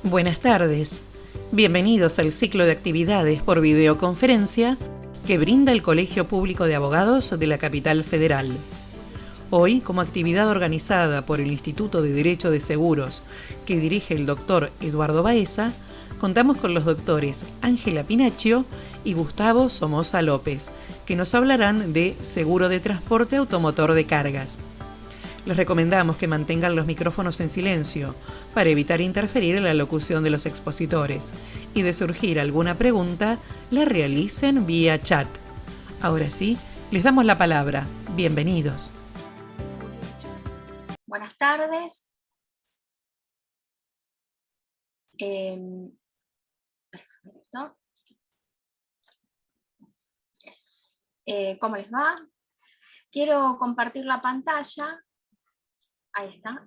Buenas tardes. Bienvenidos al ciclo de actividades por videoconferencia que brinda el Colegio Público de Abogados de la Capital Federal. Hoy, como actividad organizada por el Instituto de Derecho de Seguros que dirige el doctor Eduardo Baeza, contamos con los doctores Ángela Pinacchio y Gustavo Somoza López, que nos hablarán de seguro de transporte automotor de cargas. Les recomendamos que mantengan los micrófonos en silencio para evitar interferir en la locución de los expositores y de surgir alguna pregunta, la realicen vía chat. Ahora sí, les damos la palabra. Bienvenidos. Buenas tardes. Perfecto. ¿Cómo les va? Quiero compartir la pantalla. Ahí está.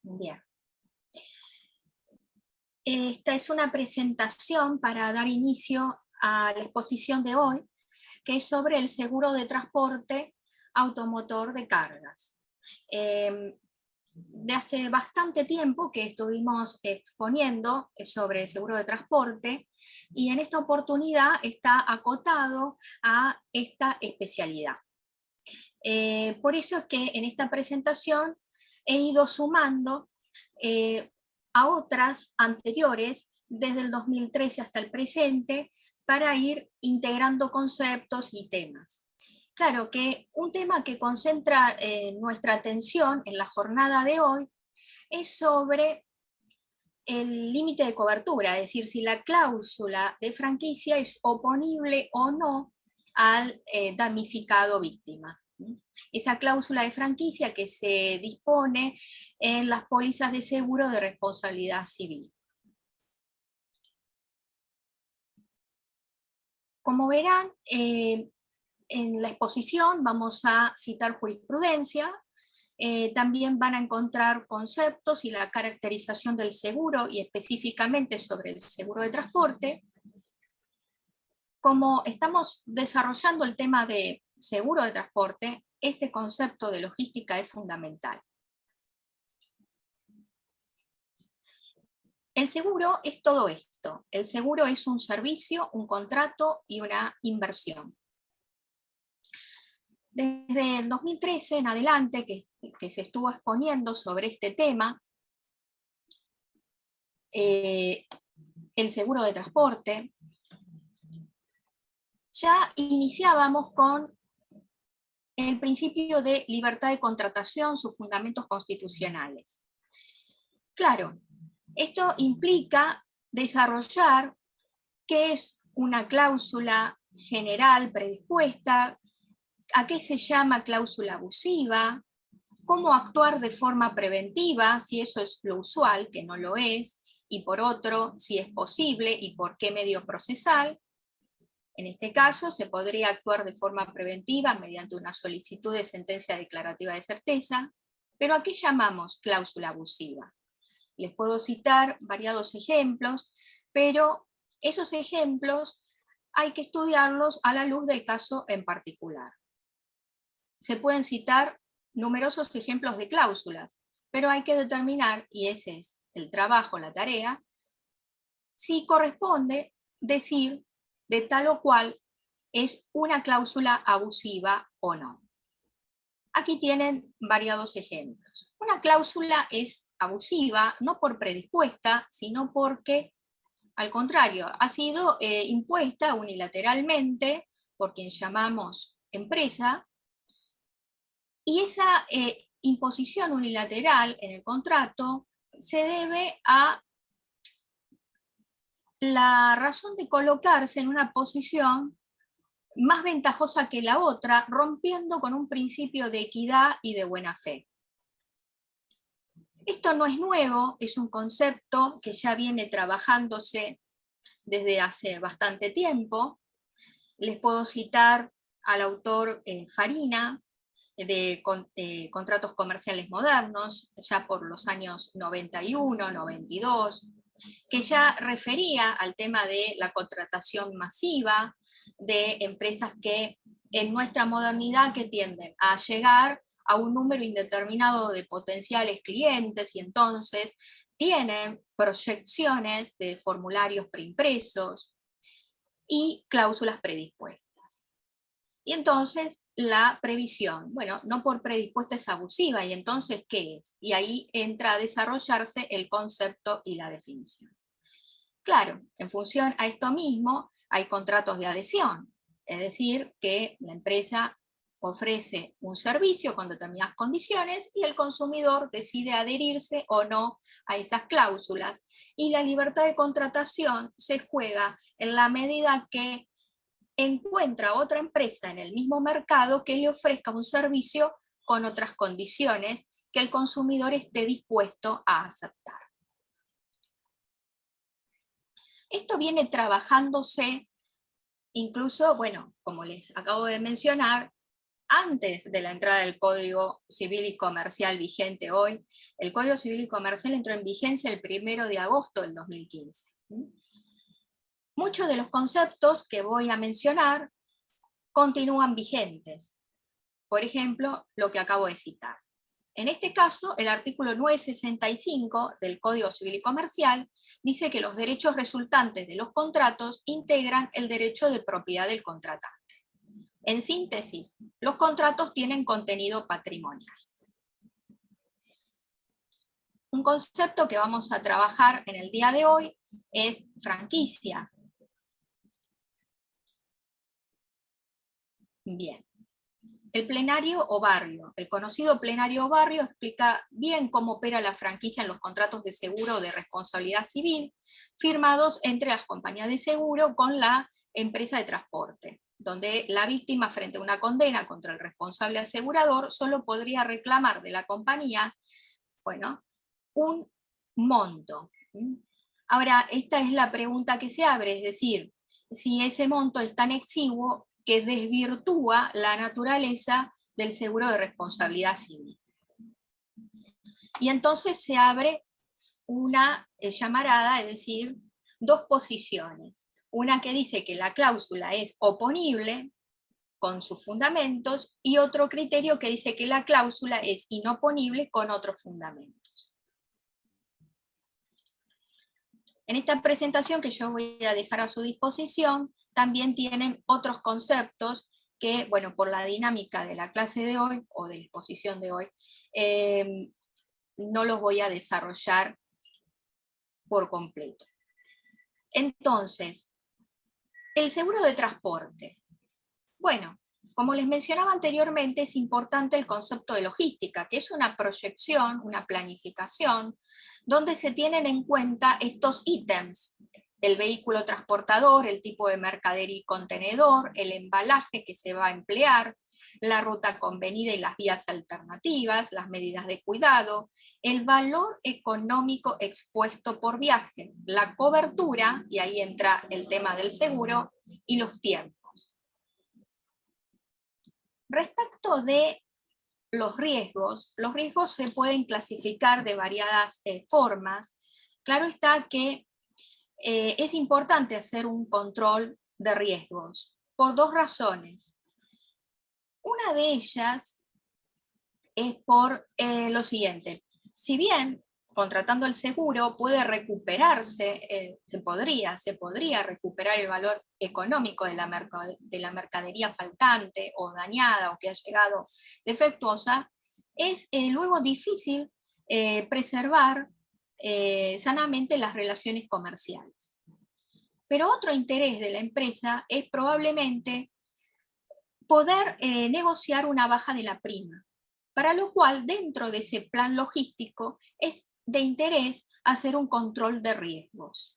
Bien. Esta es una presentación para dar inicio a la exposición de hoy, que es sobre el seguro de transporte automotor de cargas. De hace bastante tiempo que estuvimos exponiendo sobre el seguro de transporte y en esta oportunidad está acotado a esta especialidad. Por eso es que en esta presentación he ido sumando a otras anteriores desde el 2013 hasta el presente para ir integrando conceptos y temas. Claro que un tema que concentra nuestra atención en la jornada de hoy es sobre el límite de cobertura, es decir, si la cláusula de franquicia es oponible o no al damnificado víctima. Esa cláusula de franquicia que se dispone en las pólizas de seguro de responsabilidad civil. Como verán, en la exposición vamos a citar jurisprudencia, también van a encontrar conceptos y la caracterización del seguro y específicamente sobre el seguro de transporte. Como estamos desarrollando el tema de seguro de transporte, este concepto de logística es fundamental. El seguro es todo esto. El seguro es un servicio, un contrato y una inversión. Desde el 2013 en adelante, que se estuvo exponiendo sobre este tema, el seguro de transporte, ya iniciábamos con el principio de libertad de contratación, sus fundamentos constitucionales. Claro, esto implica desarrollar qué es una cláusula general predispuesta, a qué se llama cláusula abusiva, cómo actuar de forma preventiva, si eso es lo usual, que no lo es, y por otro, si es posible y por qué medio procesal. En este caso, se podría actuar de forma preventiva mediante una solicitud de sentencia declarativa de certeza, pero ¿a qué llamamos cláusula abusiva? Les puedo citar variados ejemplos, pero esos ejemplos hay que estudiarlos a la luz del caso en particular. Se pueden citar numerosos ejemplos de cláusulas, pero hay que determinar, y ese es el trabajo, la tarea, si corresponde decir de tal o cual es una cláusula abusiva o no. Aquí tienen variados ejemplos. Una cláusula es abusiva no por predispuesta, sino porque, al contrario, ha sido impuesta unilateralmente por quien llamamos empresa, y esa imposición unilateral en el contrato se debe a la razón de colocarse en una posición más ventajosa que la otra, rompiendo con un principio de equidad y de buena fe. Esto no es nuevo, es un concepto que ya viene trabajándose desde hace bastante tiempo. Les puedo citar al autor Farina, de contratos comerciales modernos, ya por los años 91, 92, que ya refería al tema de la contratación masiva de empresas que en nuestra modernidad que tienden a llegar a un número indeterminado de potenciales clientes y entonces tienen proyecciones de formularios preimpresos y cláusulas predispuestas. Y entonces la previsión, bueno, no por predispuesta es abusiva, y entonces ¿qué es? Y ahí entra a desarrollarse el concepto y la definición. Claro, en función a esto mismo hay contratos de adhesión, es decir, que la empresa ofrece un servicio con determinadas condiciones y el consumidor decide adherirse o no a esas cláusulas. Y la libertad de contratación se juega en la medida que encuentra otra empresa en el mismo mercado que le ofrezca un servicio con otras condiciones que el consumidor esté dispuesto a aceptar. Esto viene trabajándose incluso, bueno, como les acabo de mencionar, antes de la entrada del Código Civil y Comercial vigente hoy. El Código Civil y Comercial entró en vigencia el 1 de agosto del 2015. Muchos de los conceptos que voy a mencionar continúan vigentes. Por ejemplo, lo que acabo de citar. En este caso, el artículo 965 del Código Civil y Comercial dice que los derechos resultantes de los contratos integran el derecho de propiedad del contratante. En síntesis, los contratos tienen contenido patrimonial. Un concepto que vamos a trabajar en el día de hoy es franquicia. Bien. El plenario o barrio. El conocido plenario o barrio explica bien cómo opera la franquicia en los contratos de seguro de responsabilidad civil firmados entre las compañías de seguro con la empresa de transporte, donde la víctima frente a una condena contra el responsable asegurador solo podría reclamar de la compañía, bueno, un monto. Ahora, esta es la pregunta que se abre, es decir, si ese monto es tan exiguo que desvirtúa la naturaleza del seguro de responsabilidad civil. Y entonces se abre una llamarada, es decir, dos posiciones. Una que dice que la cláusula es oponible con sus fundamentos y otro criterio que dice que la cláusula es inoponible con otros fundamentos. En esta presentación que yo voy a dejar a su disposición, también tienen otros conceptos que, bueno, por la dinámica de la clase de hoy, o de la exposición de hoy, no los voy a desarrollar por completo. Entonces, el seguro de transporte. Bueno, como les mencionaba anteriormente, es importante el concepto de logística, que es una proyección, una planificación, donde se tienen en cuenta estos ítems: el vehículo transportador, el tipo de mercadería y contenedor, el embalaje que se va a emplear, la ruta convenida y las vías alternativas, las medidas de cuidado, el valor económico expuesto por viaje, la cobertura, y ahí entra el tema del seguro, y los tiempos. Respecto de los riesgos se pueden clasificar de variadas formas. Claro está que es importante hacer un control de riesgos por dos razones. Una de ellas es por lo siguiente: si bien contratando el seguro puede recuperarse, se podría recuperar el valor económico de la mercadería faltante o dañada o que ha llegado defectuosa, es luego difícil preservar sanamente las relaciones comerciales. Pero otro interés de la empresa es probablemente poder negociar una baja de la prima, para lo cual dentro de ese plan logístico es de interés hacer un control de riesgos.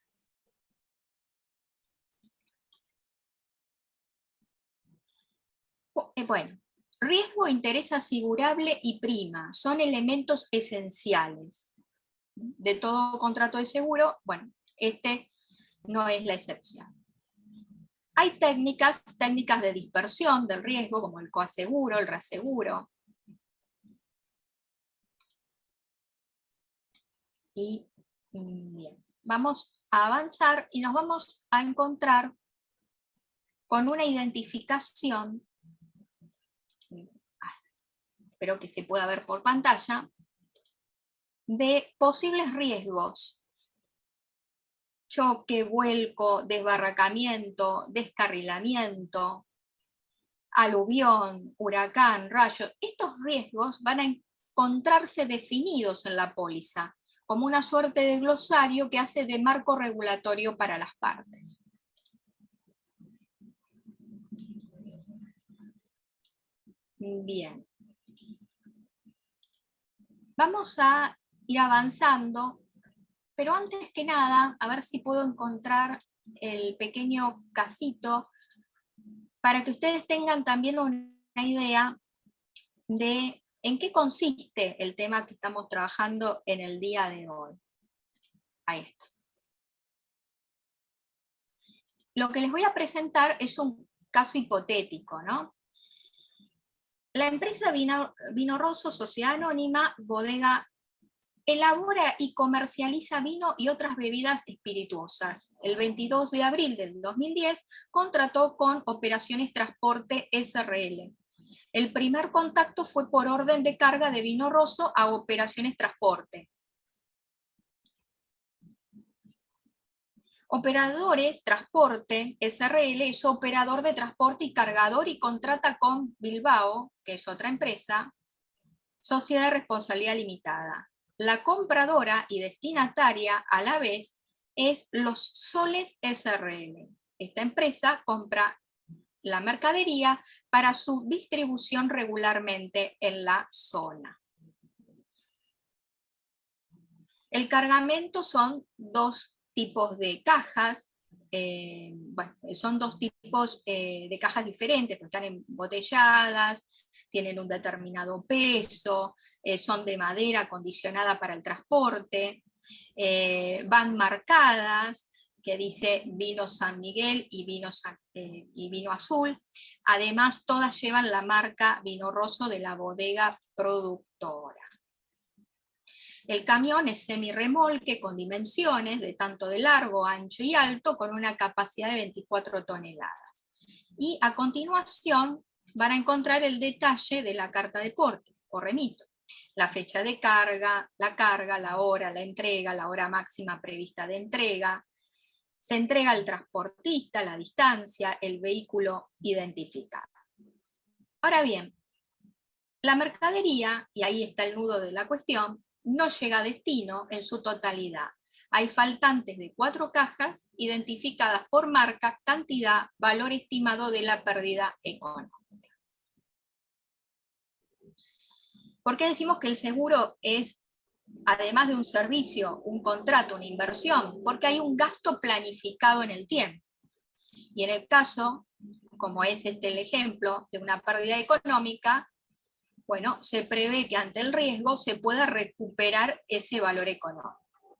Bueno, riesgo, interés asegurable y prima son elementos esenciales de todo contrato de seguro. Bueno, este no es la excepción. Hay técnicas de dispersión del riesgo, como el coaseguro, el reaseguro. Y bien, vamos a avanzar y nos vamos a encontrar con una identificación espero que se pueda ver por pantalla, de posibles riesgos: choque, vuelco, desbarrancamiento, descarrilamiento, aluvión, huracán, rayo. Estos riesgos van a encontrarse definidos en la póliza, como una suerte de glosario que hace de marco regulatorio para las partes. Bien. Vamos a ir avanzando, pero antes que nada, a ver si puedo encontrar el pequeño casito para que ustedes tengan también una idea de en qué consiste el tema que estamos trabajando en el día de hoy. Ahí está. Lo que les voy a presentar es un caso hipotético, ¿no? La empresa Vino Rosso, Sociedad Anónima, Bodega, elabora y comercializa vino y otras bebidas espirituosas. El 22 de abril del 2010 contrató con Operaciones Transporte SRL. El primer contacto fue por orden de carga de Vino Rosso a Operaciones Transporte. Operadores Transporte SRL es operador de transporte y cargador y contrata con Bilbao, que es otra empresa, Sociedad de Responsabilidad Limitada. La compradora y destinataria a la vez es Los Soles SRL. Esta empresa compra la mercadería para su distribución regularmente en la zona. El cargamento son dos tipos de cajas, son dos tipos de cajas diferentes, porque están embotelladas, tienen un determinado peso, son de madera acondicionada para el transporte, van marcadas, que dice vino San Miguel y vino azul. Además, todas llevan la marca Vino Rosso de la bodega productora. El camión es semirremolque con dimensiones de tanto de largo, ancho y alto, con una capacidad de 24 toneladas. Y a continuación van a encontrar el detalle de la carta de porte o remito. La fecha de carga, la hora, la entrega, la hora máxima prevista de entrega. Se entrega al transportista, la distancia, el vehículo identificado. Ahora bien, la mercadería, y ahí está el nudo de la cuestión, no llega a destino en su totalidad. Hay faltantes de 4 cajas identificadas por marca, cantidad, valor estimado de la pérdida económica. ¿Por qué decimos que el seguro es, además de un servicio, un contrato, una inversión? Porque hay un gasto planificado en el tiempo. Y en el caso, como es el ejemplo de una pérdida económica, bueno, se prevé que ante el riesgo se pueda recuperar ese valor económico.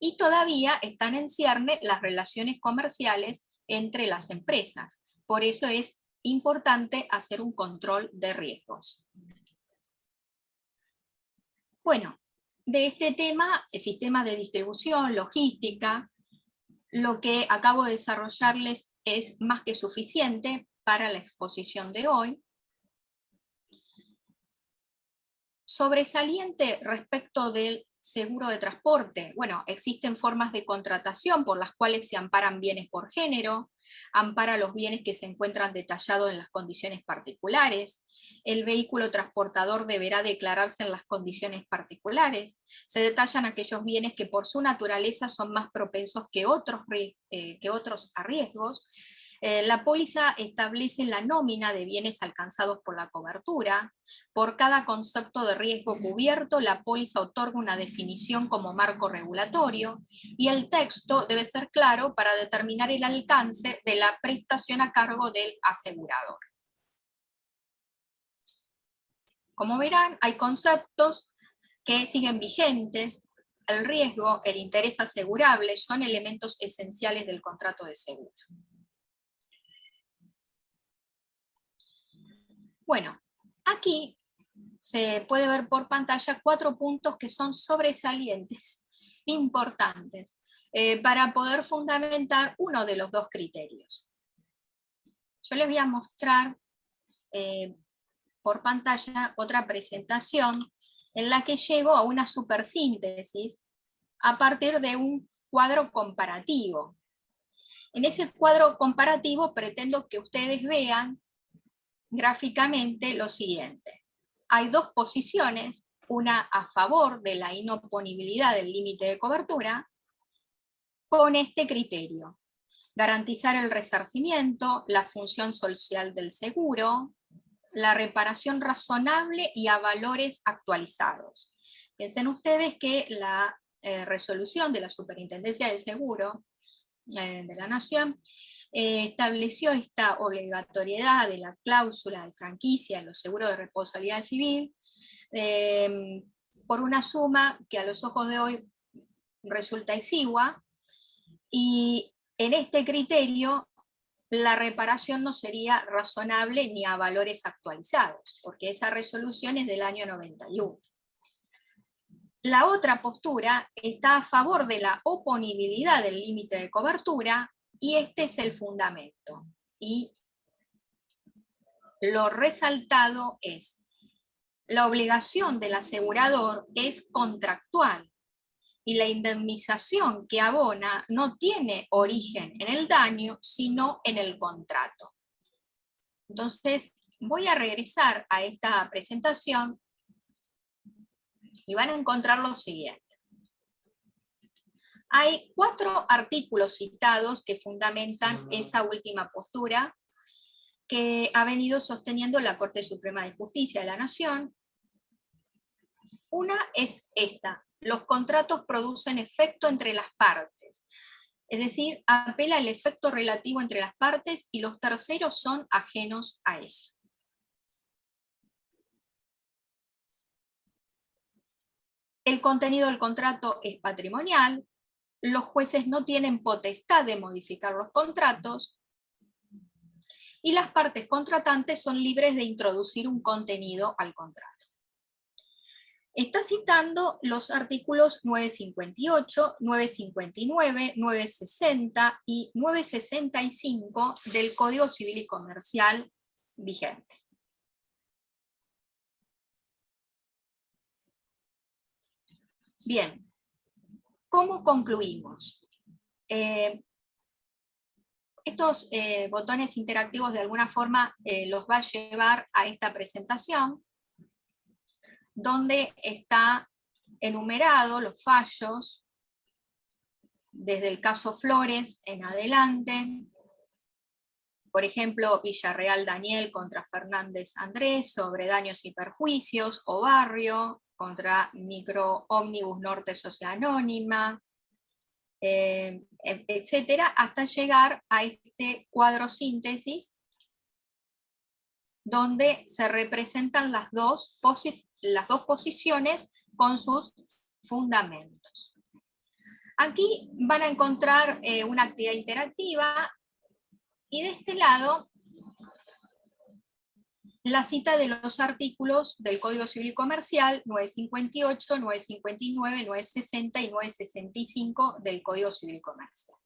Y todavía están en cierne las relaciones comerciales entre las empresas. Por eso es importante hacer un control de riesgos. Bueno, de este tema, el sistema de distribución, logística, lo que acabo de desarrollarles es más que suficiente para la exposición de hoy. Sobresaliente respecto del seguro de transporte. Bueno, existen formas de contratación por las cuales se amparan bienes por género, ampara los bienes que se encuentran detallados en las condiciones particulares, el vehículo transportador deberá declararse en las condiciones particulares, se detallan aquellos bienes que por su naturaleza son más propensos que otros a riesgos. La póliza establece la nómina de bienes alcanzados por la cobertura. Por cada concepto de riesgo cubierto, la póliza otorga una definición como marco regulatorio y el texto debe ser claro para determinar el alcance de la prestación a cargo del asegurador. Como verán, hay conceptos que siguen vigentes. El riesgo, el interés asegurable son elementos esenciales del contrato de seguro. Bueno, aquí se puede ver por pantalla 4 puntos que son sobresalientes, importantes, para poder fundamentar uno de los dos criterios. Yo les voy a mostrar por pantalla otra presentación en la que llego a una supersíntesis a partir de un cuadro comparativo. En ese cuadro comparativo pretendo que ustedes vean gráficamente lo siguiente. Hay dos posiciones, una a favor de la inoponibilidad del límite de cobertura, con este criterio: garantizar el resarcimiento, la función social del seguro, la reparación razonable y a valores actualizados. Piensen ustedes que la resolución de la Superintendencia del Seguro de la Nación estableció esta obligatoriedad de la cláusula de franquicia en los seguros de responsabilidad civil por una suma que a los ojos de hoy resulta exigua, y en este criterio la reparación no sería razonable ni a valores actualizados, porque esa resolución es del año 91. La otra postura está a favor de la oponibilidad del límite de cobertura, y este es el fundamento. Y lo resaltado es: la obligación del asegurador es contractual, y la indemnización que abona no tiene origen en el daño, sino en el contrato. Entonces, voy a regresar a esta presentación y van a encontrar lo siguiente. Hay 4 artículos citados que fundamentan esa última postura que ha venido sosteniendo la Corte Suprema de Justicia de la Nación. Una es esta: los contratos producen efecto entre las partes, es decir, apela al efecto relativo entre las partes y los terceros son ajenos a ella. El contenido del contrato es patrimonial, los jueces no tienen potestad de modificar los contratos, y las partes contratantes son libres de introducir un contenido al contrato. Está citando los artículos 958, 959, 960 y 965 del Código Civil y Comercial vigente. Bien, ¿cómo concluimos? Estos botones interactivos de alguna forma los va a llevar a esta presentación, donde está enumerado los fallos desde el caso Flores en adelante. Por ejemplo, Villarreal Daniel contra Fernández Andrés sobre daños y perjuicios, o Barrio contra Micro Ómnibus Norte Sociedad Anónima, etcétera, hasta llegar a este cuadro síntesis donde se representan las dos posiciones con sus fundamentos. Aquí van a encontrar una actividad interactiva, y de este lado la cita de los artículos del Código Civil y Comercial 958, 959, 960 y 965 del Código Civil y Comercial.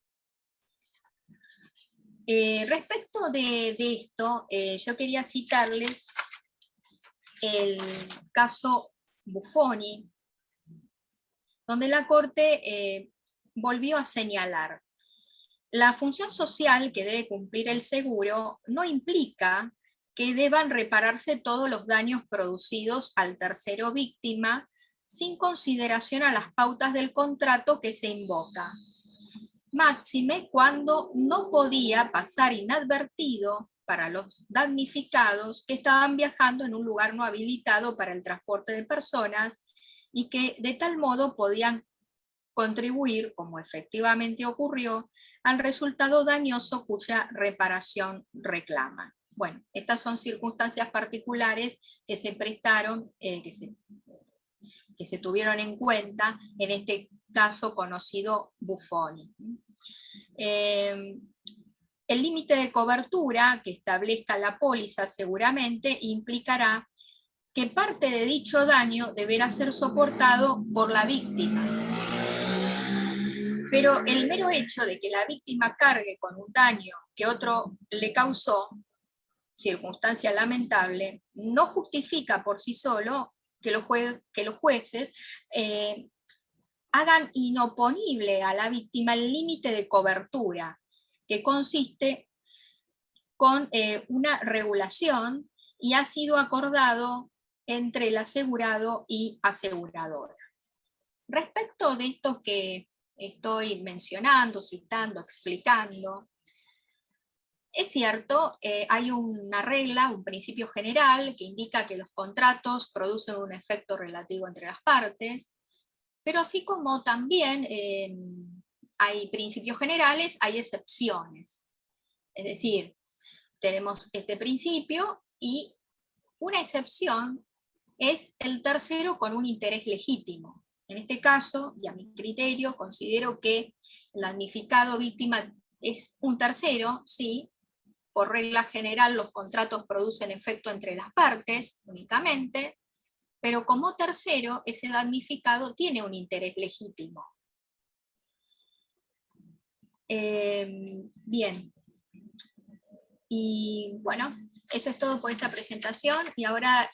Respecto de esto, yo quería citarles el caso Buffoni, donde la Corte volvió a señalar: la función social que debe cumplir el seguro no implica que deban repararse todos los daños producidos al tercero víctima sin consideración a las pautas del contrato que se invoca, máxime cuando no podía pasar inadvertido para los damnificados que estaban viajando en un lugar no habilitado para el transporte de personas y que de tal modo podían contribuir, como efectivamente ocurrió, al resultado dañoso cuya reparación reclaman. Bueno, estas son circunstancias particulares que se prestaron, que se tuvieron en cuenta en este caso conocido Buffoni. El límite de cobertura que establezca la póliza seguramente implicará que parte de dicho daño deberá ser soportado por la víctima. Pero el mero hecho de que la víctima cargue con un daño que otro le causó circunstancia lamentable, no justifica por sí solo que los jueces hagan inoponible a la víctima el límite de cobertura, que consiste con una regulación y ha sido acordado entre el asegurado y aseguradora. Respecto de esto que estoy mencionando, citando, explicando, es cierto, hay una regla, un principio general que indica que los contratos producen un efecto relativo entre las partes, pero así como también hay principios generales, hay excepciones. Es decir, tenemos este principio y una excepción es el tercero con un interés legítimo. En este caso, y a mi criterio, considero que el damnificado víctima es un tercero, sí. Por regla general, los contratos producen efecto entre las partes únicamente, pero como tercero, ese damnificado tiene un interés legítimo. Bien. Y bueno, eso es todo por esta presentación. Y ahora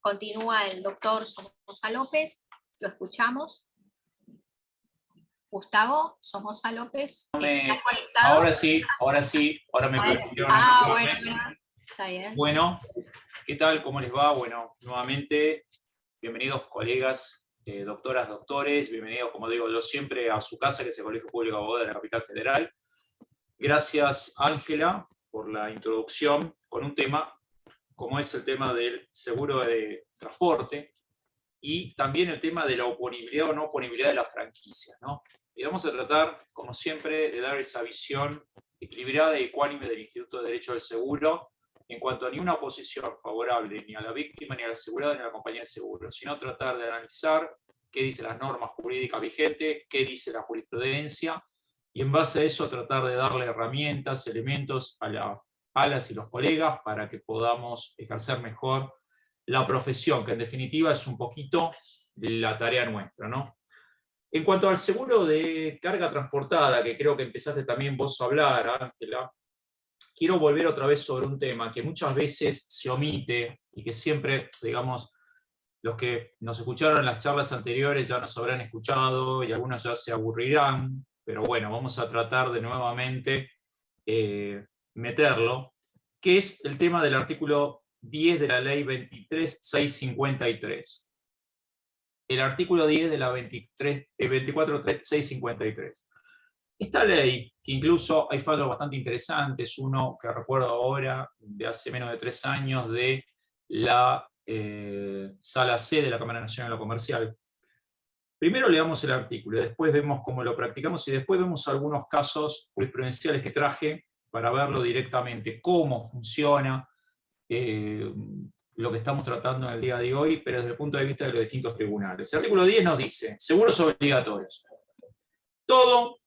continúa el doctor Somoza López. Lo escuchamos. Gustavo Somoza López, ¿estás conectado? Ahora sí, ahora me permitieron. Bueno, está bien. Bueno, ¿qué tal? ¿Cómo les va? Bueno, nuevamente, bienvenidos colegas, doctoras, doctores, bienvenidos, como digo yo siempre, a su casa, que es el Colegio Público de Abogados de la Capital Federal. Gracias, Ángela, por la introducción con un tema como es el tema del seguro de transporte y también el tema de la oponibilidad o no oponibilidad de la franquicia, ¿no? Y vamos a tratar, como siempre, de dar esa visión equilibrada y ecuánime del Instituto de Derecho del Seguro en cuanto a ni una oposición favorable ni a la víctima, ni al asegurado, ni a la compañía de seguro, sino tratar de analizar qué dice la norma jurídica vigente, qué dice la jurisprudencia, y en base a eso tratar de darle herramientas, elementos a las y los colegas para que podamos ejercer mejor la profesión, que en definitiva es un poquito la tarea nuestra, ¿no? En cuanto al seguro de carga transportada, que creo que empezaste también vos a hablar, Ángela, quiero volver otra vez sobre un tema que muchas veces se omite y que siempre, digamos, los que nos escucharon en las charlas anteriores ya nos habrán escuchado y algunos ya se aburrirán, pero bueno, vamos a tratar de nuevamente meterlo, que es el tema del artículo 10 de la ley 23.653. El artículo 10 de la 24.653. Esta ley, que incluso hay fallos bastante interesantes, uno que recuerdo ahora, de hace menos de 3 años, de la Sala C de la Cámara Nacional de lo Comercial. Primero leamos el artículo, después vemos cómo lo practicamos y después vemos algunos casos jurisprudenciales que traje para verlo directamente, cómo funciona lo que estamos tratando en el día de hoy, pero desde el punto de vista de los distintos tribunales. El artículo 10 nos dice, seguros obligatorios. Todo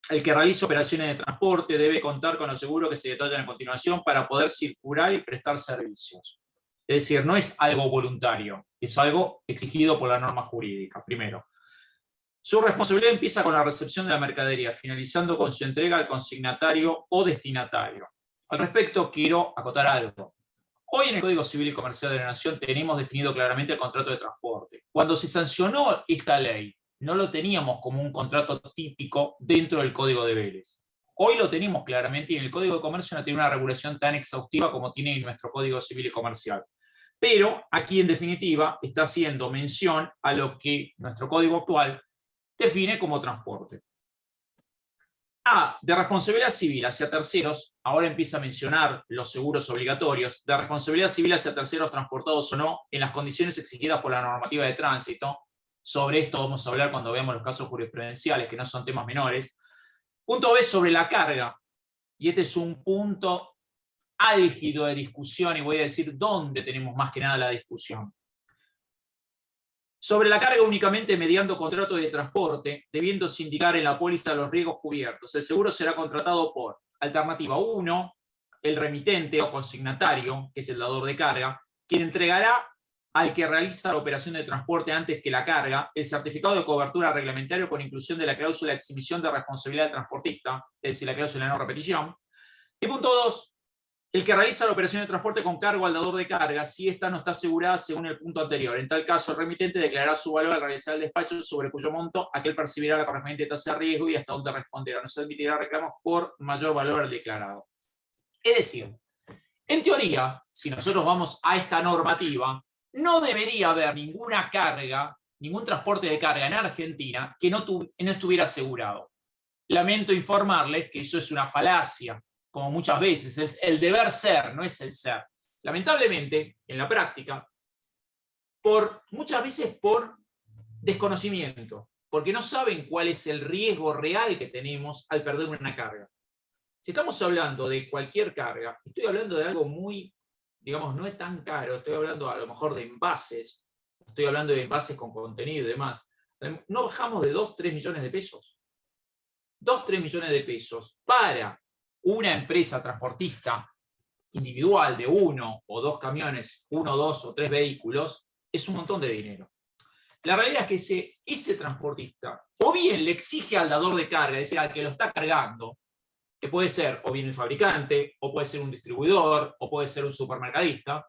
el que realiza operaciones de transporte debe contar con los seguros que se detallan a continuación para poder circular y prestar servicios. Es decir, no es algo voluntario, es algo exigido por la norma jurídica, primero. Su responsabilidad empieza con la recepción de la mercadería, finalizando con su entrega al consignatario o destinatario. Al respecto, quiero acotar algo. Hoy en el Código Civil y Comercial de la Nación tenemos definido claramente el contrato de transporte. Cuando se sancionó esta ley, no lo teníamos como un contrato típico dentro del Código de Vélez. Hoy lo tenemos claramente y en el Código de Comercio no tiene una regulación tan exhaustiva como tiene en nuestro Código Civil y Comercial. Pero aquí, en definitiva, está haciendo mención a lo que nuestro Código actual define como transporte. De responsabilidad civil hacia terceros, ahora empieza a mencionar los seguros obligatorios, de responsabilidad civil hacia terceros transportados o no, en las condiciones exigidas por la normativa de tránsito. Sobre esto vamos a hablar cuando veamos los casos jurisprudenciales, que no son temas menores. Punto B, sobre la carga. Y este es un punto álgido de discusión, y voy a decir dónde tenemos más que nada la discusión. Sobre la carga únicamente mediando contrato de transporte, debiéndose indicar en la póliza los riesgos cubiertos. El seguro será contratado por alternativa 1, el remitente o consignatario, que es el dador de carga, quien entregará al que realiza la operación de transporte antes que la carga el certificado de cobertura reglamentario con inclusión de la cláusula de exhibición de responsabilidad del transportista, es decir, la cláusula de no repetición. Y punto 2, el que realiza la operación de transporte con cargo al dador de carga, si esta no está asegurada según el punto anterior. En tal caso, el remitente declarará su valor al realizar el despacho, sobre cuyo monto aquel percibirá la correspondiente tasa de riesgo y hasta dónde responderá. No se admitirá reclamos por mayor valor al declarado. Es decir, en teoría, si nosotros vamos a esta normativa, no debería haber ninguna carga, ningún transporte de carga en Argentina que no estuviera asegurado. Lamento informarles que eso es una falacia, como muchas veces, es el deber ser, no es el ser. Lamentablemente, en la práctica, muchas veces por desconocimiento, porque no saben cuál es el riesgo real que tenemos al perder una carga. Si estamos hablando de cualquier carga, estoy hablando de algo muy, digamos, no es tan caro, estoy hablando a lo mejor de envases, estoy hablando de envases con contenido y demás, no bajamos de 2-3 millones de pesos. 2-3 millones de pesos para una empresa transportista individual de 1 o 2 camiones, 1, 2 o 3 vehículos, es un montón de dinero. La realidad es que ese transportista o bien le exige al dador de carga, es decir, al que lo está cargando, que puede ser o bien el fabricante, o puede ser un distribuidor, o puede ser un supermercadista,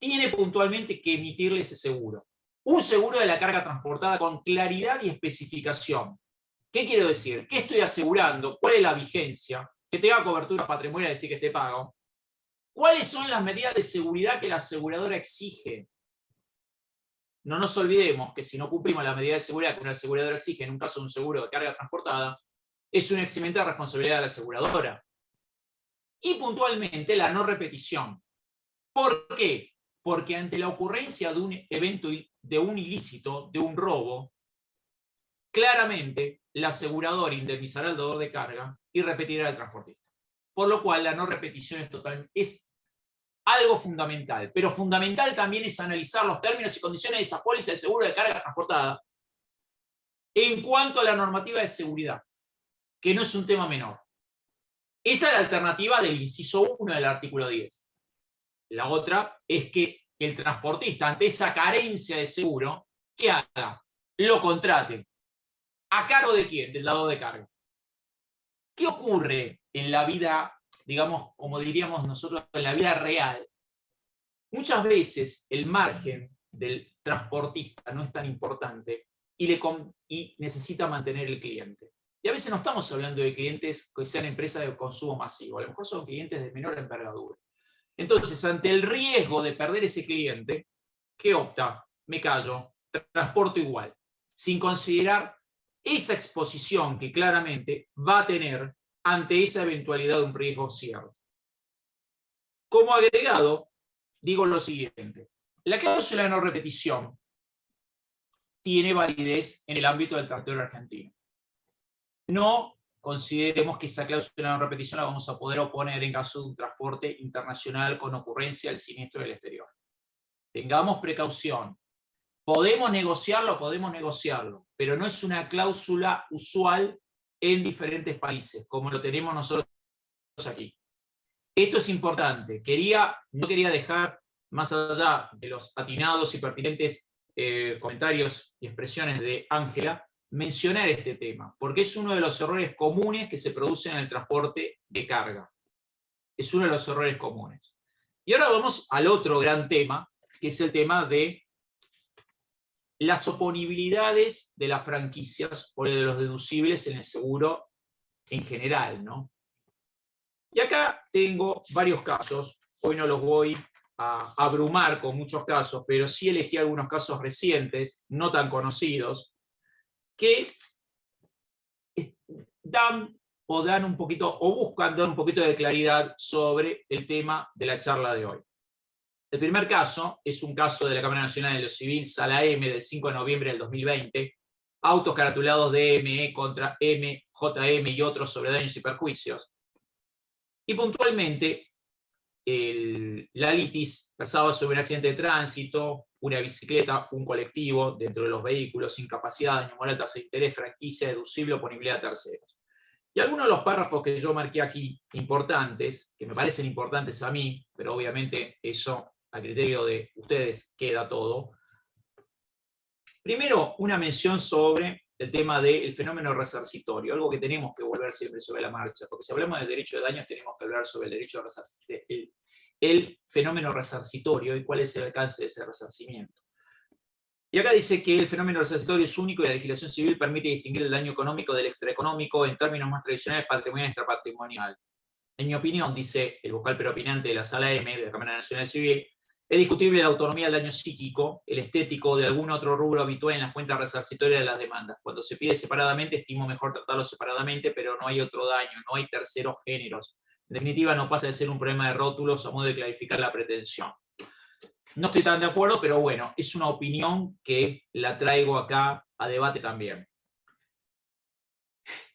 tiene puntualmente que emitirle ese seguro. Un seguro de la carga transportada con claridad y especificación. ¿Qué quiero decir? ¿Qué estoy asegurando? ¿Cuál es la vigencia? Que tenga cobertura patrimonial, es decir, que esté pago. ¿Cuáles son las medidas de seguridad que la aseguradora exige? No nos olvidemos que si no cumplimos las medidas de seguridad que una aseguradora exige en un caso de un seguro de carga transportada, es un eximiente de responsabilidad de la aseguradora. Y puntualmente la no repetición. ¿Por qué? Porque ante la ocurrencia de un evento, de un ilícito, de un robo, claramente la aseguradora indemnizará al dador de carga y repetirá al transportista. Por lo cual la no repetición es algo fundamental, pero fundamental también es analizar los términos y condiciones de esa póliza de seguro de carga transportada en cuanto a la normativa de seguridad, que no es un tema menor. Esa es la alternativa del inciso 1 del artículo 10. La otra es que el transportista, ante esa carencia de seguro, ¿qué haga? Lo contrate. ¿A cargo de quién? Del dador de carga. ¿Qué ocurre en la vida, digamos, como diríamos nosotros, en la vida real? Muchas veces el margen del transportista no es tan importante y necesita mantener el cliente. Y a veces no estamos hablando de clientes que sean empresas de consumo masivo, a lo mejor son clientes de menor envergadura. Entonces, ante el riesgo de perder ese cliente, ¿qué opta? Me callo, transporto igual, sin considerar esa exposición que claramente va a tener ante esa eventualidad de un riesgo cierto. Como agregado, digo lo siguiente: la cláusula de no repetición tiene validez en el ámbito del territorio argentino. No consideremos que esa cláusula de no repetición la vamos a poder oponer en caso de un transporte internacional con ocurrencia del siniestro del exterior. Tengamos precaución. Podemos negociarlo, pero no es una cláusula usual en diferentes países, como lo tenemos nosotros aquí. Esto es importante. No quería dejar, más allá de los atinados y pertinentes comentarios y expresiones de Ángela, mencionar este tema, porque es uno de los errores comunes que se producen en el transporte de carga. Es uno de los errores comunes. Y ahora vamos al otro gran tema, que es el tema de las oponibilidades de las franquicias o de los deducibles en el seguro en general, ¿no? Y acá tengo varios casos. Hoy no los voy a abrumar con muchos casos, pero sí elegí algunos casos recientes, no tan conocidos, que dan un poquito, o buscan dar un poquito de claridad sobre el tema de la charla de hoy. El primer caso es un caso de la Cámara Nacional de lo Civil, Sala M, del 5 de noviembre del 2020, autos caratulados DME contra MJM y otros sobre daños y perjuicios. Y puntualmente, la litis versaba sobre un accidente de tránsito, una bicicleta, un colectivo dentro de los vehículos, incapacidad, daño moral, tasa de interés, franquicia, deducible, oponibilidad a terceros. Y algunos de los párrafos que yo marqué aquí importantes, que me parecen importantes a mí, pero obviamente eso a criterio de ustedes queda todo. Primero, una mención sobre el tema del fenómeno resarcitorio, algo que tenemos que volver siempre sobre la marcha, porque si hablamos del derecho de daños tenemos que hablar sobre el derecho de el fenómeno resarcitorio y cuál es el alcance de ese resarcimiento. Y acá dice que el fenómeno resarcitorio es único y la legislación civil permite distinguir el daño económico del extraeconómico en términos más tradicionales, patrimonial y extrapatrimonial. En mi opinión, dice el vocal preopinante de la Sala M de la Cámara Nacional Civil, es discutible la autonomía del daño psíquico, el estético o de algún otro rubro habitual en las cuentas resarcitorias de las demandas. Cuando se pide separadamente, estimo mejor tratarlo separadamente, pero no hay otro daño, no hay terceros géneros. En definitiva, no pasa de ser un problema de rótulos a modo de clarificar la pretensión. No estoy tan de acuerdo, pero bueno, es una opinión que la traigo acá a debate también.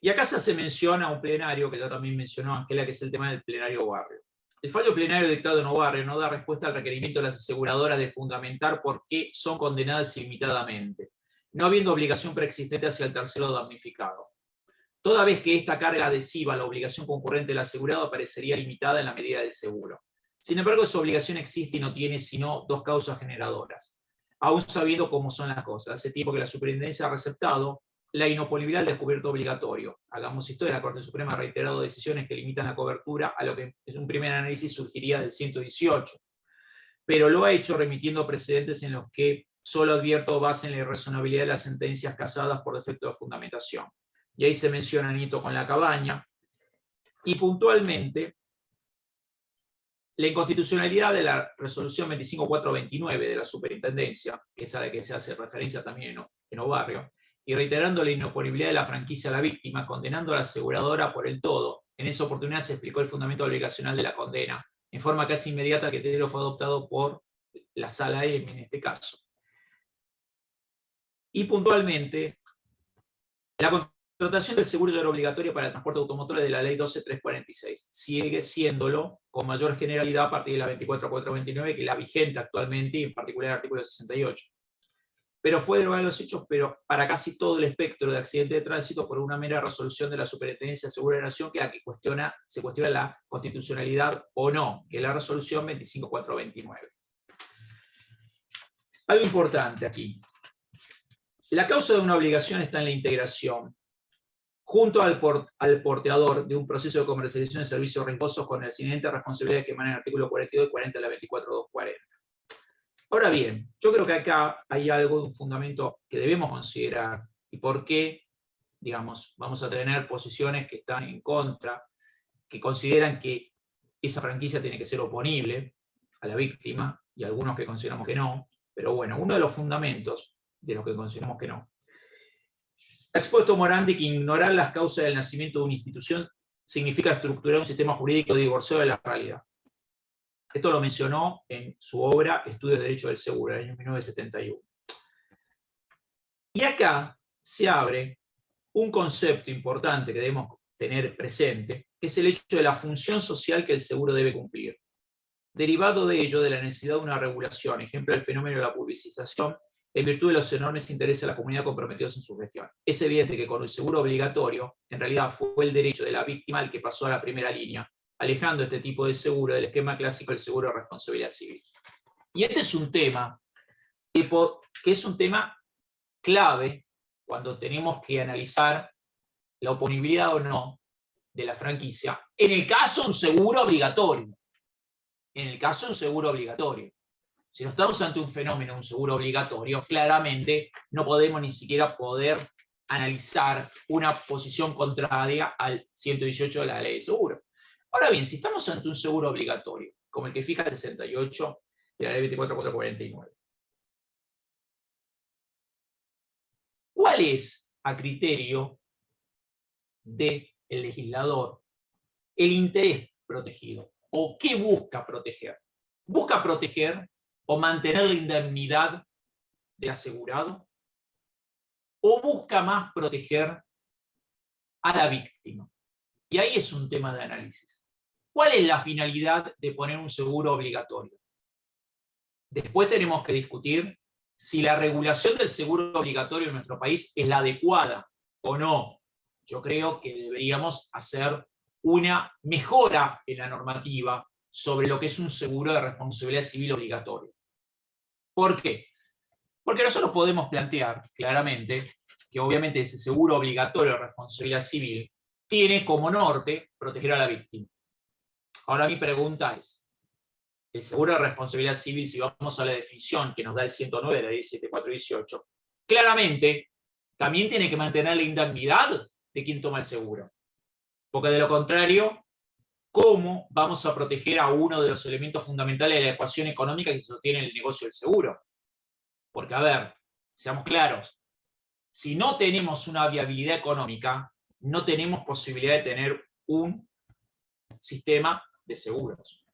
Y acá se hace mención a un plenario, que ya también mencionó Ángela, que es el tema del plenario barrio. El fallo plenario dictado en Obarrio no da respuesta al requerimiento de las aseguradoras de fundamentar por qué son condenadas ilimitadamente, no habiendo obligación preexistente hacia el tercero damnificado. Toda vez que esta carga adhesiva a la obligación concurrente del asegurado aparecería limitada en la medida del seguro. Sin embargo, esa obligación existe y no tiene sino dos causas generadoras. Aún sabiendo cómo son las cosas, hace tiempo que la superintendencia ha receptado la inoponibilidad del descubierto obligatorio. Hagamos historia, la Corte Suprema ha reiterado decisiones que limitan la cobertura a lo que en un primer análisis surgiría del 118. Pero lo ha hecho remitiendo precedentes en los que solo advierto base en la irrazonabilidad de las sentencias casadas por defecto de fundamentación. Y ahí se menciona Nieto con la cabaña. Y puntualmente, la inconstitucionalidad de la resolución 25429 de la superintendencia, que es a la que se hace referencia también en Obarrio, y reiterando la inoponibilidad de la franquicia a la víctima, condenando a la aseguradora por el todo. En esa oportunidad se explicó el fundamento obligacional de la condena. En forma casi inmediata, el criterio fue adoptado por la Sala M en este caso. Y puntualmente, la contratación del seguro era obligatoria para el transporte automotor de la Ley 12346. Sigue siéndolo con mayor generalidad a partir de la 24429, que es la vigente actualmente, y en particular el artículo 68. Pero fue derogado los hechos, pero para casi todo el espectro de accidente de tránsito por una mera resolución de la Superintendencia de Seguro de la Nación, que es la que se cuestiona la constitucionalidad o no, que es la resolución 25429. Algo importante aquí. La causa de una obligación está en la integración, junto al porteador de un proceso de comercialización de servicios riesgosos con las inherentes responsabilidades que emanan el artículo 42 y 40 de la 24240. Ahora bien, yo creo que acá hay algo de un fundamento que debemos considerar y por qué, digamos, vamos a tener posiciones que están en contra, que consideran que esa franquicia tiene que ser oponible a la víctima y algunos que consideramos que no, pero bueno, uno de los fundamentos de los que consideramos que no. Ha expuesto Morandi que ignorar las causas del nacimiento de una institución significa estructurar un sistema jurídico divorciado de la realidad. Esto lo mencionó en su obra Estudios de Derecho del Seguro, en el año 1971. Y acá se abre un concepto importante que debemos tener presente, que es el hecho de la función social que el seguro debe cumplir. Derivado de ello, de la necesidad de una regulación, ejemplo del fenómeno de la publicización, en virtud de los enormes intereses de la comunidad comprometidos en su gestión. Es evidente que con el seguro obligatorio, en realidad fue el derecho de la víctima el que pasó a la primera línea, alejando este tipo de seguro del esquema clásico del seguro de responsabilidad civil. Y este es un tema que es un tema clave cuando tenemos que analizar la oponibilidad o no de la franquicia, en el caso de un seguro obligatorio. En el caso de un seguro obligatorio. Si no estamos ante un fenómeno, un seguro obligatorio, claramente no podemos ni siquiera poder analizar una posición contraria al 118 de la ley de seguro. Ahora bien, si estamos ante un seguro obligatorio, como el que fija el 68 de la ley 24449, ¿cuál es, a criterio del legislador, el interés protegido? ¿O qué busca proteger? ¿Busca proteger o mantener la indemnidad del asegurado? ¿O busca más proteger a la víctima? Y ahí es un tema de análisis. ¿Cuál es la finalidad de poner un seguro obligatorio? Después tenemos que discutir si la regulación del seguro obligatorio en nuestro país es la adecuada o no. Yo creo que deberíamos hacer una mejora en la normativa sobre lo que es un seguro de responsabilidad civil obligatorio. ¿Por qué? Porque nosotros podemos plantear claramente que obviamente ese seguro obligatorio de responsabilidad civil tiene como norte proteger a la víctima. Ahora mi pregunta es, el seguro de responsabilidad civil, si vamos a la definición que nos da el 109 de la ley 7418, claramente también tiene que mantener la indemnidad de quien toma el seguro. Porque de lo contrario, ¿cómo vamos a proteger a uno de los elementos fundamentales de la ecuación económica que sostiene el negocio del seguro? Porque, a ver, seamos claros, si no tenemos una viabilidad económica, no tenemos posibilidad de tener un sistema de seguros.